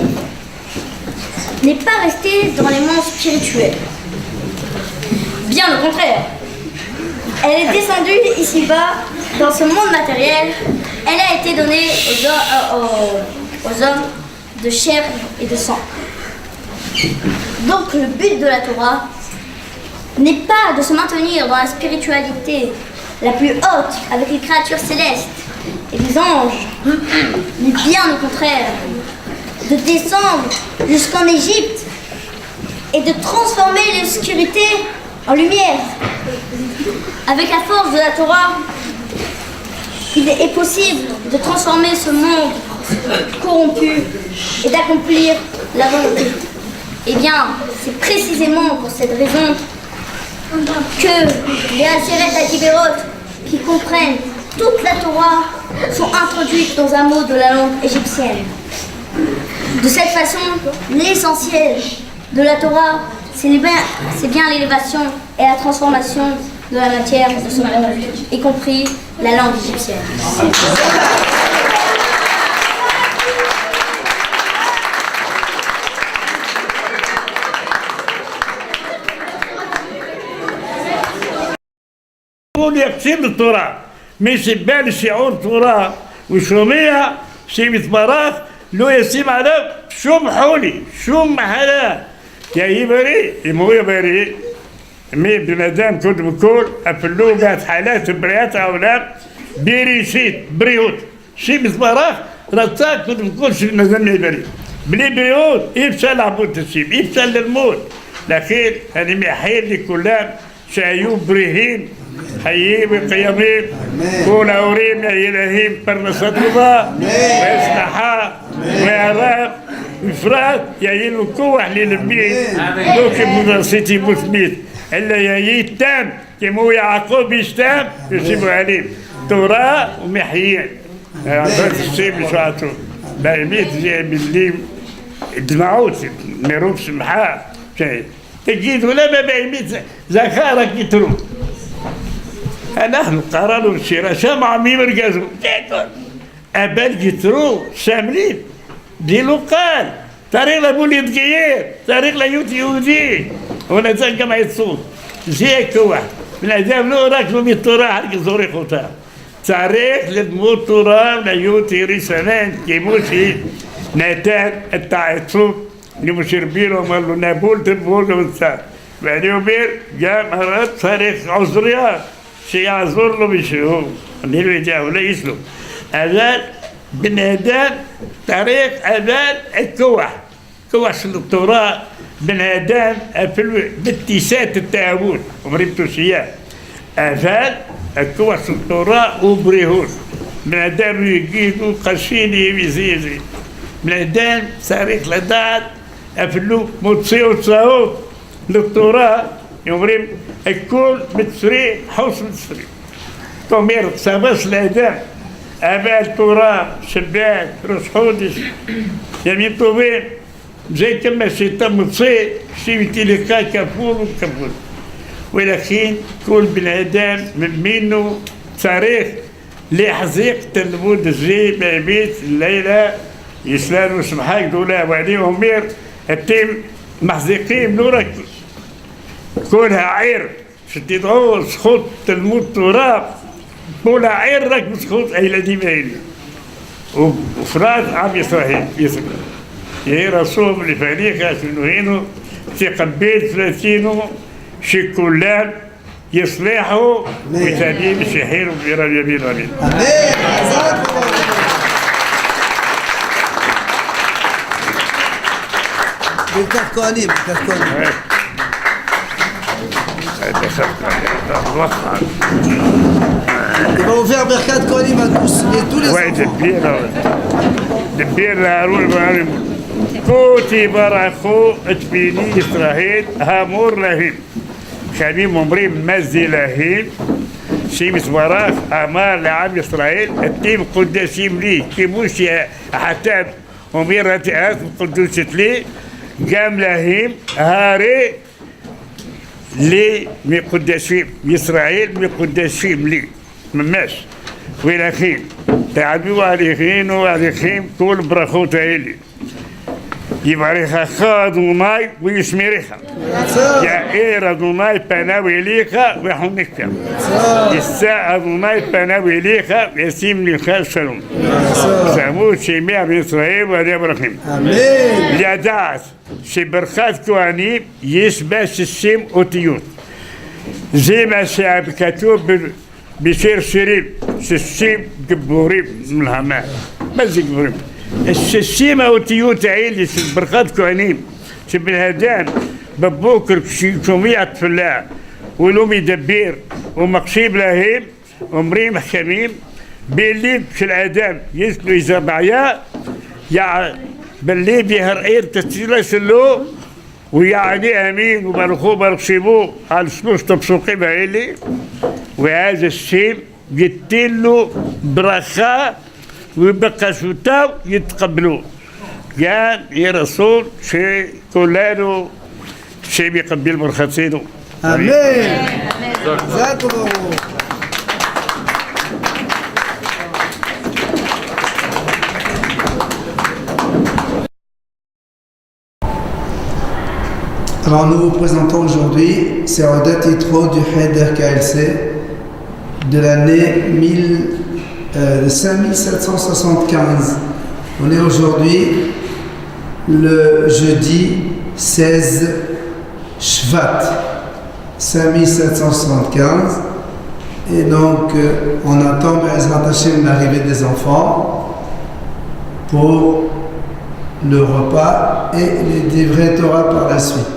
n'est pas restée dans les mondes spirituels. Bien au contraire. Elle est descendue ici-bas, dans ce monde matériel. Elle a été donnée aux hommes de chair et de sang. Donc le but de la Torah n'est pas de se maintenir dans la spiritualité la plus haute avec les créatures célestes et les anges, mais bien au contraire, de descendre jusqu'en Égypte et de transformer l'obscurité en lumière. Avec la force de la Torah, il est possible de transformer ce monde corrompu et d'accomplir la volonté. Eh bien, c'est précisément pour cette raison que les Aseret Adiberot, qui comprennent toute la Torah, sont introduites dans un mot de la langue égyptienne. De cette façon, l'essentiel de la Torah, c'est bien l'élévation et la transformation de la matière de ce monde, y compris la langue égyptienne. يقسم التراث مش بال شعور تراث وشومية شي متبراث لو يسيم على شوم حولي شوم محلا كي بري يموي بري مي بنادم كنت بكل أفلو بات حالات بريات أولاد بريشيت بريوت شي متبراث رتاك كنت بكل شي مازال يبري بلي بريوت يبشى لعبود الشيب يبشى للموت لكن أنا محيل لي كلام شايو بريهين حيي بقيامين كون أوريم يا إلهيم برنسات الله وإصلاحا وإعراب إفراد يا يلو كوح للبيت دوك مدرستي مثبت إلا يا يتام كمو يعقوب يشتام يسيبوا عليه توراة ومحيين هذا الشيء مش عطو بايميت زي بالليم دمعوت ميروبش محا شيء تجيد ولا ما بايميت زخارك يتروك نحن قرروا الشراء شمع ميمر جازو أبال جترو شاملين دي لوقال طريق لبولي دقيق طريق ليوتي يودي هنا تنقم يتصوت زيك واحد من أدام لو راكبوا بالتراب حرق زوري خوتا تاريخ لدموت تراب ليوتي رسالان كيموشي ناتان التعيطوت نمشربين ومالو نابول تبول وانسان بعد يومين جاء مرات تاريخ عزريا شيء يعذر له بشيء نيلو يجاو لا يسلم أذان بنادان طريق أذان الكوح كوح الدكتوراه بنادان في باتسات التعاون ومريبتو سياه أذان الكوح الدكتوراه وبريهوس بنادان يجيدوا قشيني بزيزي بنادان تاريخ لداد أفلو موتسيو تساو دكتوراه يمرم الكل متسري حوس متسري تومير تسابس الأداء أبال تراب شباك رسحودش يمين طوبين زي كما شيطان متصي شي بتلقى كفول وكفول ولكن كل بني آدم من منه تاريخ لحزيق تلمود الزي بيت الليلة يسلانوا سبحاك دولا وعليهم مير التيم محزيقين نورك كونها عير شتيدعو سخوط تلمود تراب كونها عير لك بسخوط أيلا دي بيلي وفراز عم يسرح يا رسول اللي فريقها شنو هينو تقبل 30 شكلان يصلحوا وتدين شهير وبيرا يمين امين. بركات كوانيم بركات كوانيم. Ils vont vous faire Birkat Kohanim à tous, et tous les enfants. دبير هارون وهارون كوتي برخو اتبيني إسرائيل هامور لهين خليم ممرين مزي لهين شيمس براخ أمار لعام إسرائيل التيم قدسيم لي كيموشي حتى أميرة أس قدوسة لي قام لهين هاري لي مقدسيم إسرائيل مقدسيم لي مماش ولكن تعبوا عليهين وعليهين كل برخوت هيلي يباريخا خادوناي ويسميريخا يا إير أدوناي بناوي ليخا وحنكا الساعة أدوناي بناوي ليخا ويسيم ليخا سلام ساموت شميع بإسرائيل وهذا إبراهيم ليدعس شبرخات كوانيم يسبس السيم أوتيوت زي ما شعب كتوب بيصير سرير سسيم جبوريم من الهماء مازي جبوريم السسيم او تيوتا عيلي برخات كوانيم بالهدان ببوكر شومية فلاح ولوم يدبير ومقصيب لهيم ومريم حكميم بالليل في العدام يسلو يزربعيا يا بالليل بيهرعير تسيلس له ويعني امين وبرخو برخصيبو على سلوش تبسوقي بعيلي وهذا السيم يتلو برخاء ويبقى سوتاو يتقبلوه قال يا رسول شيء كلانو شيء بيقبل مرخصينه امين جزاكم الله. Alors nous vous présentons aujourd'hui Serodat Yitro du Cheder KLC de l'année 5775. On est aujourd'hui le jeudi 16 Shvat 5775 et donc on attend Be'ezrat Hashem l'arrivée des enfants pour le repas et les livrets Torah par la suite.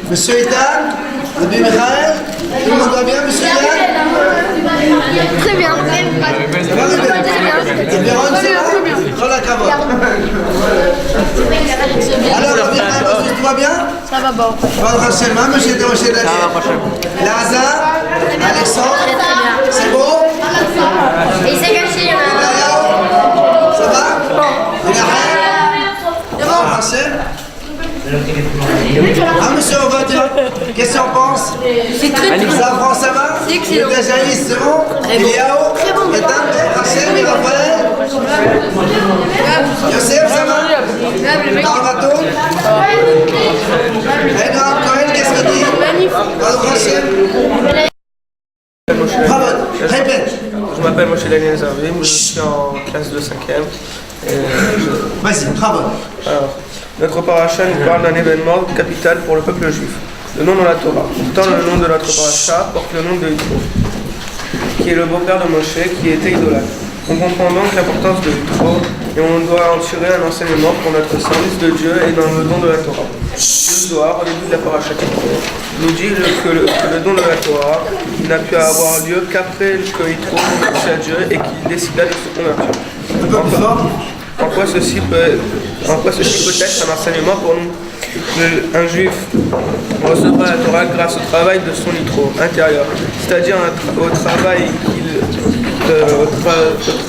Monsieur Ethan, Rabbi Michael, tout le monde va bien, monsieur Ethan? Très bien. Ça va, Ruben? Et Véron, ça va? Dans la cavotte. Alors, Rabbi Michael, tout va bien? Ça va bon. Baruch Hashem, hein, monsieur Rocher Daniel? Lazare, Alexandre, c'est beau? Et il s'est caché. Ça va? Et la reine? Baruch Hashem? Ah, monsieur Ovadia, qu'est-ce qu'on pense? C'est très bon. Safran, ça va? C'est excellent. Les Jaïs, c'est bon? Eliao? Ethan, Hachem, et Raphaël? Yosef, ça va? Arvato? Et Noam Cohen, qu'est-ce qu'il dit? Baruch Hashem? Bravo, répète. Je m'appelle Moshe Daniel Zarvim, je suis en classe de 5e. Vas-y, bravo. Alors, notre paracha nous parle d'un événement capital pour le peuple juif, le nom de la Torah. Pourtant, le nom de notre paracha porte le nom de Yitro, qui est le beau-père de Moshe, qui était idolâtre. On comprend donc l'importance de Yitro et on doit en tirer un enseignement pour notre service de Dieu et dans le don de la Torah. Le Zohar, au début de la paracha nous dit que le don de la Torah n'a pu avoir lieu qu'après que Yitro remercie à Dieu et qu'il décida de se convertir. En quoi ceci peut être un enseignement pour nous? Un juif recevra la Torah grâce au travail de son Yitro intérieur, c'est-à-dire au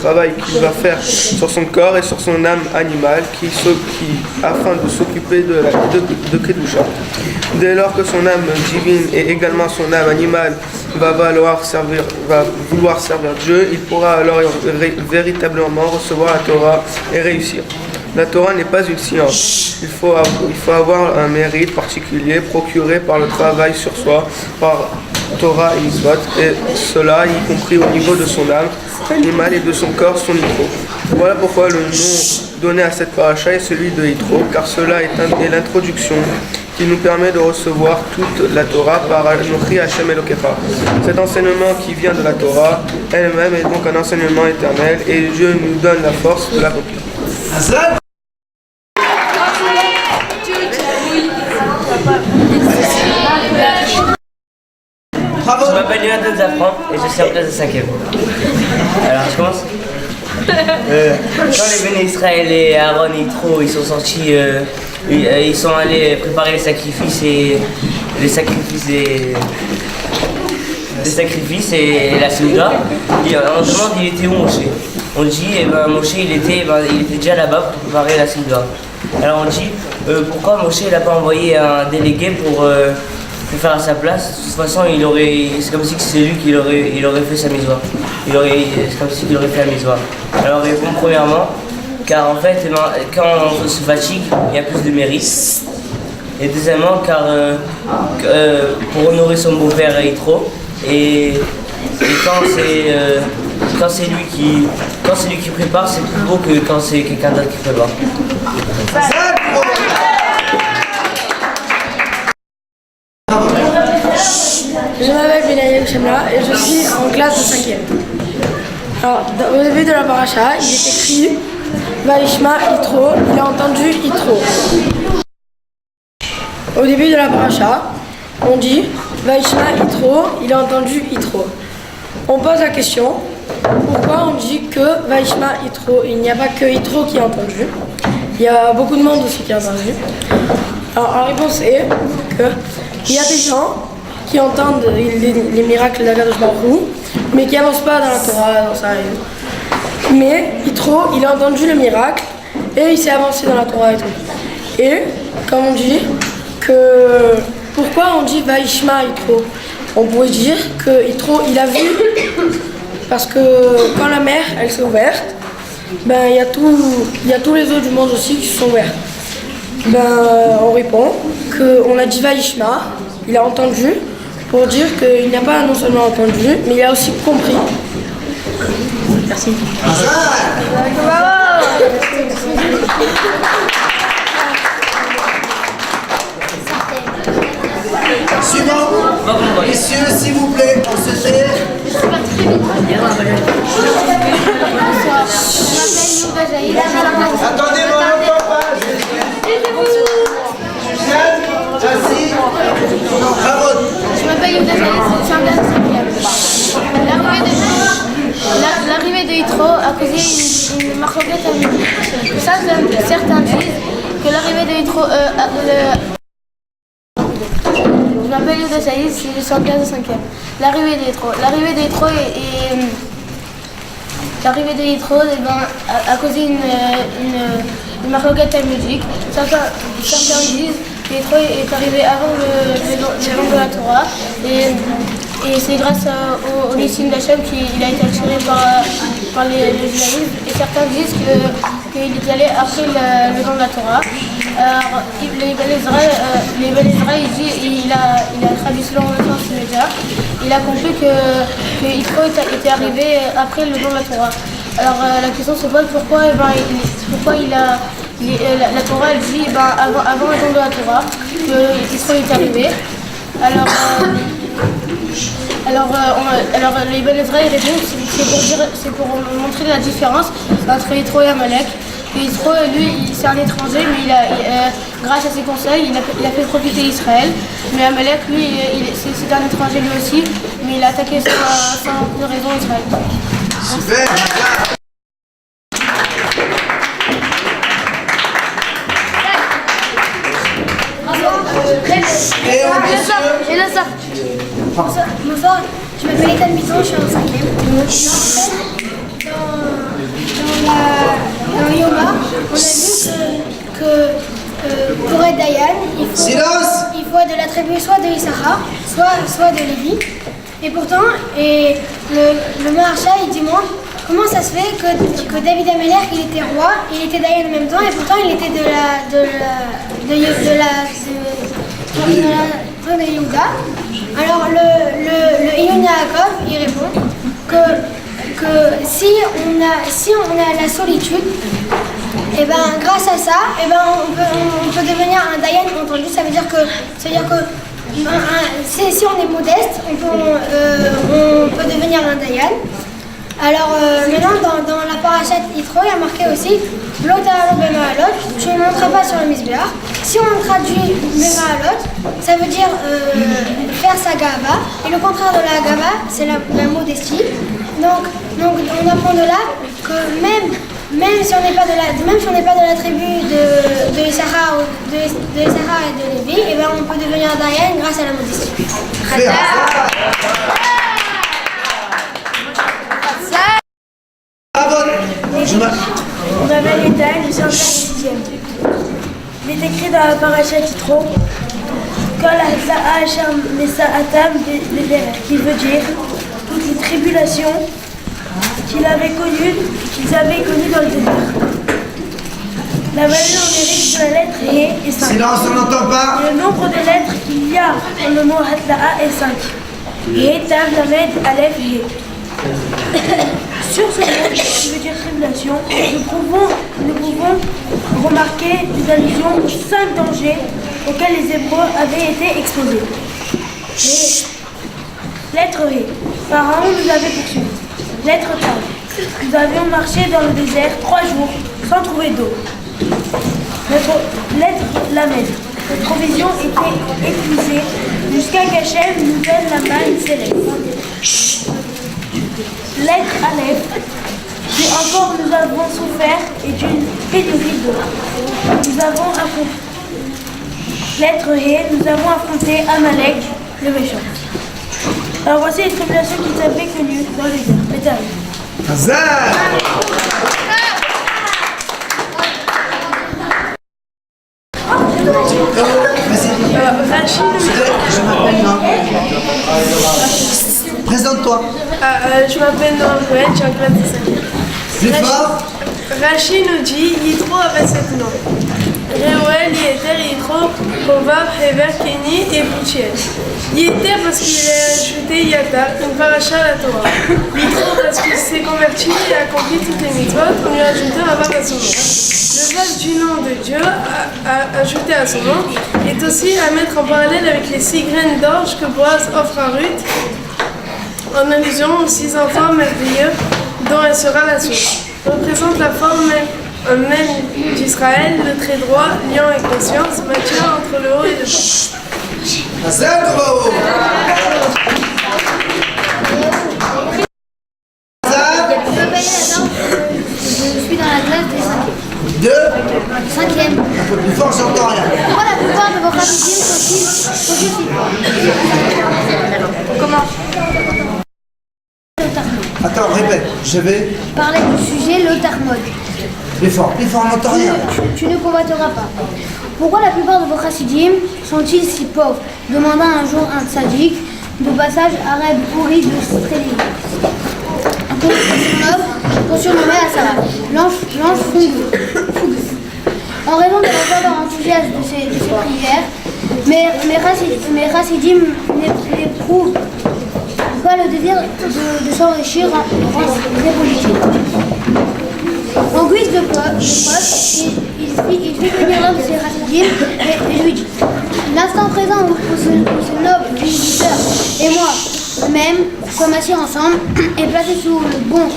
travail qu'il va faire sur son corps et sur son âme animale afin de s'occuper de Kedusha. Dès lors que son âme divine et également son âme animale va vouloir servir Dieu, il pourra alors véritablement recevoir la Torah et réussir. La Torah n'est pas une science. Il faut avoir un mérite particulier procuré par le travail sur soi, par Torah et Mitzvot, et cela y compris au niveau de son âme animale et de son corps, son Yitro. Voilà pourquoi le nom donné à cette paracha est celui de Yitro, car cela est l'introduction qui nous permet de recevoir toute la Torah par Anochi Hashem Elokecha. Cet enseignement qui vient de la Torah elle-même est donc un enseignement éternel et Dieu nous donne la force de l'accomplir. Je m'appelle Jonathan Zafran et je suis en classe de 5e. Alors je commence. Quand les bénis Israël et Aaron et Yitro ils sont sortis, ils sont allés préparer les sacrifices et la Souda. On demande il était où Moshe. On dit Moshe il était déjà là-bas pour préparer la Souda. Alors on dit pourquoi Moshe n'a pas envoyé un délégué pour faire à sa place. De toute façon c'est comme si c'est lui qui aurait fait sa miswa. C'est comme si il aurait fait la miswa. Alors répond premièrement, car en fait quand on se fatigue, il y a plus de mérite. Et deuxièmement car pour honorer son beau-père Yitro et quand c'est lui qui prépare, c'est plus beau que quand c'est quelqu'un d'autre qui prépare. Je m'appelle Benaïm Shemla et je suis en classe de 5e. Alors, au début de la paracha, il est écrit Vaishma Yitro, il a entendu Yitro. Au début de la paracha, on dit Vaishma Yitro, il a entendu Yitro. On pose la question, pourquoi on dit que Vaishma Yitro? Il n'y a pas que Yitro qui a entendu, il y a beaucoup de monde aussi qui a entendu. Alors la réponse est qu'il y a des gens qui entendent les miracles d'Akadosh Baruch Hu, mais qui n'avancent pas dans la Torah, dans sa vie. Mais Yitro, il a entendu le miracle et il s'est avancé dans la Torah et tout. Et comme on dit que pourquoi on dit Vaishma Yitro? On pourrait dire que Yitro, il a vu, parce que quand la mer elle s'est ouverte, ben il y a tous les eaux du monde aussi qui se sont ouvertes. Ben on répond qu'on a dit Vaishma, il a entendu, pour dire qu'il n'a pas non seulement entendu, mais il a aussi compris. Merci. Suivant, messieurs, s'il vous plaît, on se tait. Attendez, mon pas. Suzanne, Jassi. que l'arrivée de Yitro... Je m'appelle Yoda Saïd, je suis en classe de 5e. L'arrivée de Yitro. L'arrivée de Yitro a causé une marloquette talmudique. Certains disent que Yitro est arrivé avant le don de la Torah. Et c'est grâce au Nissim d'Hachem qu'il a été attiré par les judaïsmes. Et certains disent qu'il est allé après le don de la Torah. Alors, les Ben Israël, il a traduit selon le sens immédiat. Il a compris que Yitro était arrivé après le don de la Torah. Alors la question se pose pourquoi la Torah elle dit avant le don de la Torah que Yitro est arrivé. Alors les Ben Ezra répondent c'est pour montrer la différence entre Yitro et Amalek. Yitro, lui, c'est un étranger, mais grâce à ses conseils, il a fait profiter Israël. Mais Amalek, lui, c'est un étranger lui aussi, mais il a attaqué sans aucune raison Israël. Super. Bonsoir, je m'appelle Ethan Bison, je suis en 5e. Dans Yoma, on a vu que pour être Dayan, il faut être de la tribu soit de Issachar, soit de Lévi. Et pourtant, le Maharsha il demande comment ça se fait que David Amelech il était roi, il était Dayan en même temps, et pourtant il était de Yehuda. Alors le Iyun Yaakov il répond que si on a la solitude, et ben grâce à ça, et ben on peut devenir un Dayan entendu. Ça veut dire que si on est modeste, on peut devenir un Dayan. Alors maintenant dans la parashat Yitro, il y a marqué aussi L'Ota'alot Bema'alot, tu ne monteras pas sur le Misbéach. Si on traduit Bema'alot, ça veut dire faire sa gava. Et le contraire de la gava, c'est la modestie. Donc on apprend de là que même si on n'est pas de la tribu de Issachar et de Lévi, et ben on peut devenir Dayan grâce à la modestie. On m'appelle Ethan, je suis en classe 6e. Il est écrit dans la parasha Yitro qui veut dire toutes les tribulations qu'ils avaient connues dans le désert. La valeur numérique de la lettre He est 5. Silence, on n'entend pas. Le nombre de lettres qu'il y a dans le mot Hatla'a est 5. He, Tav, Lamed, Aleph, He. Sur ce mot, qui veut dire tribulation, nous pouvons remarquer des allusions aux 5 dangers auxquels les Hébreux avaient été exposés. Lettre He. Pharaon nous avait poursuivis. Lettre Tav. Nous avions marché dans le désert 3 jours sans trouver d'eau. Lettre Lamed. Notre provision était épuisée jusqu'à qu'Hachem nous donne la manne céleste. Lettre Aleph. Puis encore nous avons souffert et d'une pénurie d'eau. Nous avons affronté. Lettre He. Nous avons affronté Amalek, le méchant. Alors voici les tribulations qu'ils avaient connues dans le désert. Mettez Je m'appelle Noam. Présente-toi. Je m'appelle Noam Cohen, je suis en classe de 5e. Plus fort. Rachid nous dit Yitro avait 7 noms. Reuel, Yeter, Yitro, Hovav, Hever, Kenny et Boutiel. Yeter parce qu'il a ajouté Yata, une paracha à la Torah. Yitro parce qu'il s'est converti et a accompli toutes les mitzvot, on lui a ajouté Hovav à son nom. Le Vav du nom de Dieu, ajouté à son nom, est aussi à mettre en parallèle avec les 6 graines d'orge que Boaz offre à Ruth, en allusion aux 6 enfants merveilleux dont elle sera la source. Représente la forme même d'Israël, le trait droit, liant et conscience, maintien entre le haut et le bas. Je suis dans la classe des 5e. 5e. Un peu plus fort, j'entends rien. Pourquoi la plupart de vos chassidim sont-ils Comment Attends, répète, je vais parler du sujet le Talmud. plus fort, on n'entend rien. Tu ne combattras pas. Pourquoi la plupart de vos chassidim sont-ils si pauvres demanda un jour un tzaddik de passage arabe pourri de Strélie. Qu'on surnommait Asara, l'ange fougueux. En raison de la ferveur enthousiaste de ses prières, mes chassidim n'éprouvent pas le désir de s'enrichir en très politique. En guise de preuve, il fait venir l'un de ses chassidim et lui dit: l'instant présent où ce noble visiteur et moi-même sommes assis ensemble et placés sous le bon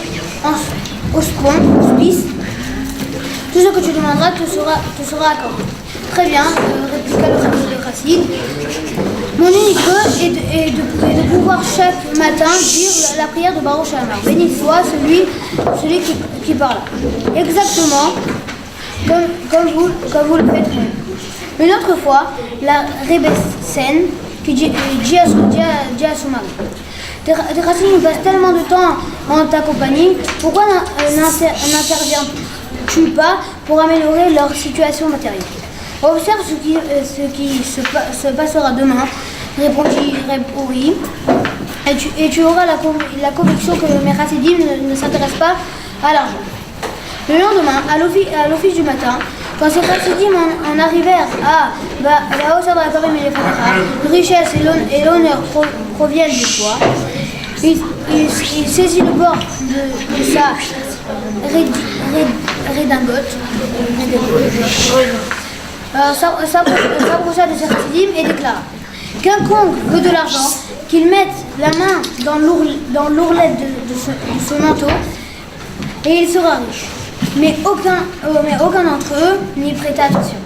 auspice, tout ce que tu demanderas te sera accordé. Très bien, répliqua le chassid. Mon unique vœu est de pouvoir chaque matin dire la prière de Baruch Shamar. Béni soit celui qui parle. Exactement comme vous le faites. Une autre fois, la Rebbessen qui dit à son mari: tes racines passent tellement de temps en ta compagnie, pourquoi n'interviens-tu pas pour améliorer leur situation matérielle? Observe ce qui se passera demain, répondit Reb Uri, et tu auras la conviction que mes chassidim ne s'intéressent pas à l'argent. Le lendemain, à l'office du matin, quand ces chassidim en arrivèrent à la hauteur de la Karim et les Fatara, richesse et l'honneur proviennent du toit, il saisit le bord de sa redingote, s'approcha de ses chassidim et déclara: quiconque veut de l'argent, qu'il mette la main dans l'ourlette de ce manteau et il sera riche. Mais aucun d'entre eux n'y prêta attention.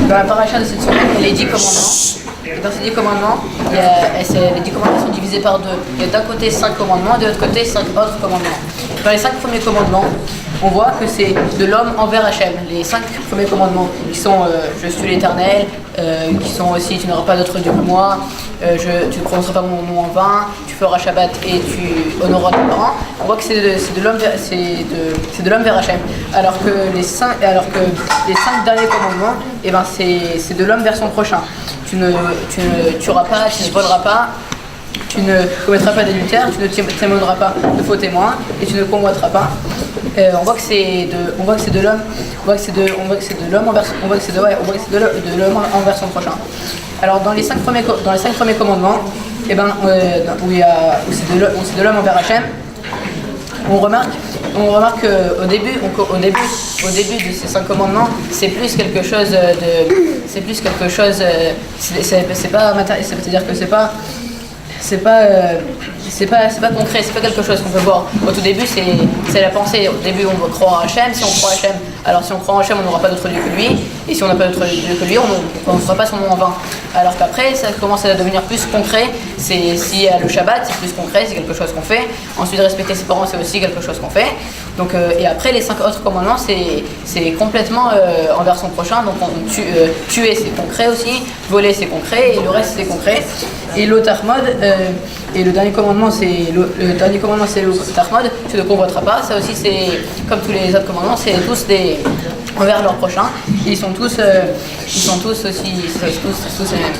Dans la paracha de cette semaine, il y a les 10 commandements. Et dans ces 10 commandements, les 10 commandements sont divisés par deux. Il y a d'un côté 5 commandements et de l'autre côté 5 autres commandements. Dans les 5 premiers commandements, on voit que c'est de l'homme envers Hachem. Les 5 premiers commandements qui sont je suis l'Éternel, qui sont aussi tu n'auras pas d'autre Dieu que moi, tu ne prononceras pas mon nom en vain, tu feras Shabbat et tu honoreras tes parents. On voit que c'est de l'homme vers Hachem. Alors que les 5 derniers commandements, eh ben, c'est de l'homme vers son prochain. Tu ne tueras pas, tu ne voleras pas, tu ne commettras pas d'adultère, tu ne témoigneras pas de faux témoins et tu ne convoiteras pas. On voit que c'est de l'homme envers son prochain. Alors dans les 5 premiers commandements, eh ben, où c'est de l'homme envers Hachem, on remarque qu'au début de ces 5 commandements, c'est plus quelque chose c'est pas matériel, c'est-à-dire que c'est pas concret, c'est pas quelque chose qu'on peut voir. Au tout début, c'est la pensée. Au début, on doit croire à Hachem. Si on croit à Hachem, alors si on croit en Hachem, on n'aura pas d'autre Dieu que lui. Et si on n'a pas d'autre Dieu que lui, on ne fera pas son nom en vain. Alors qu'après, ça commence à devenir plus concret. Si le Shabbat, c'est plus concret, c'est quelque chose qu'on fait. Ensuite, respecter ses parents, c'est aussi quelque chose qu'on fait. Donc, et après, les 5 autres commandements, c'est complètement envers son prochain. Donc, tuer, c'est concret aussi. Voler, c'est concret. Et le reste, c'est concret. Et l'Otarmod, et le dernier commandement, c'est l'Otarmod, tu ne convoiteras pas. Ça aussi, c'est comme tous les autres commandements, c'est tous envers leur prochain. Ils sont tous les mêmes.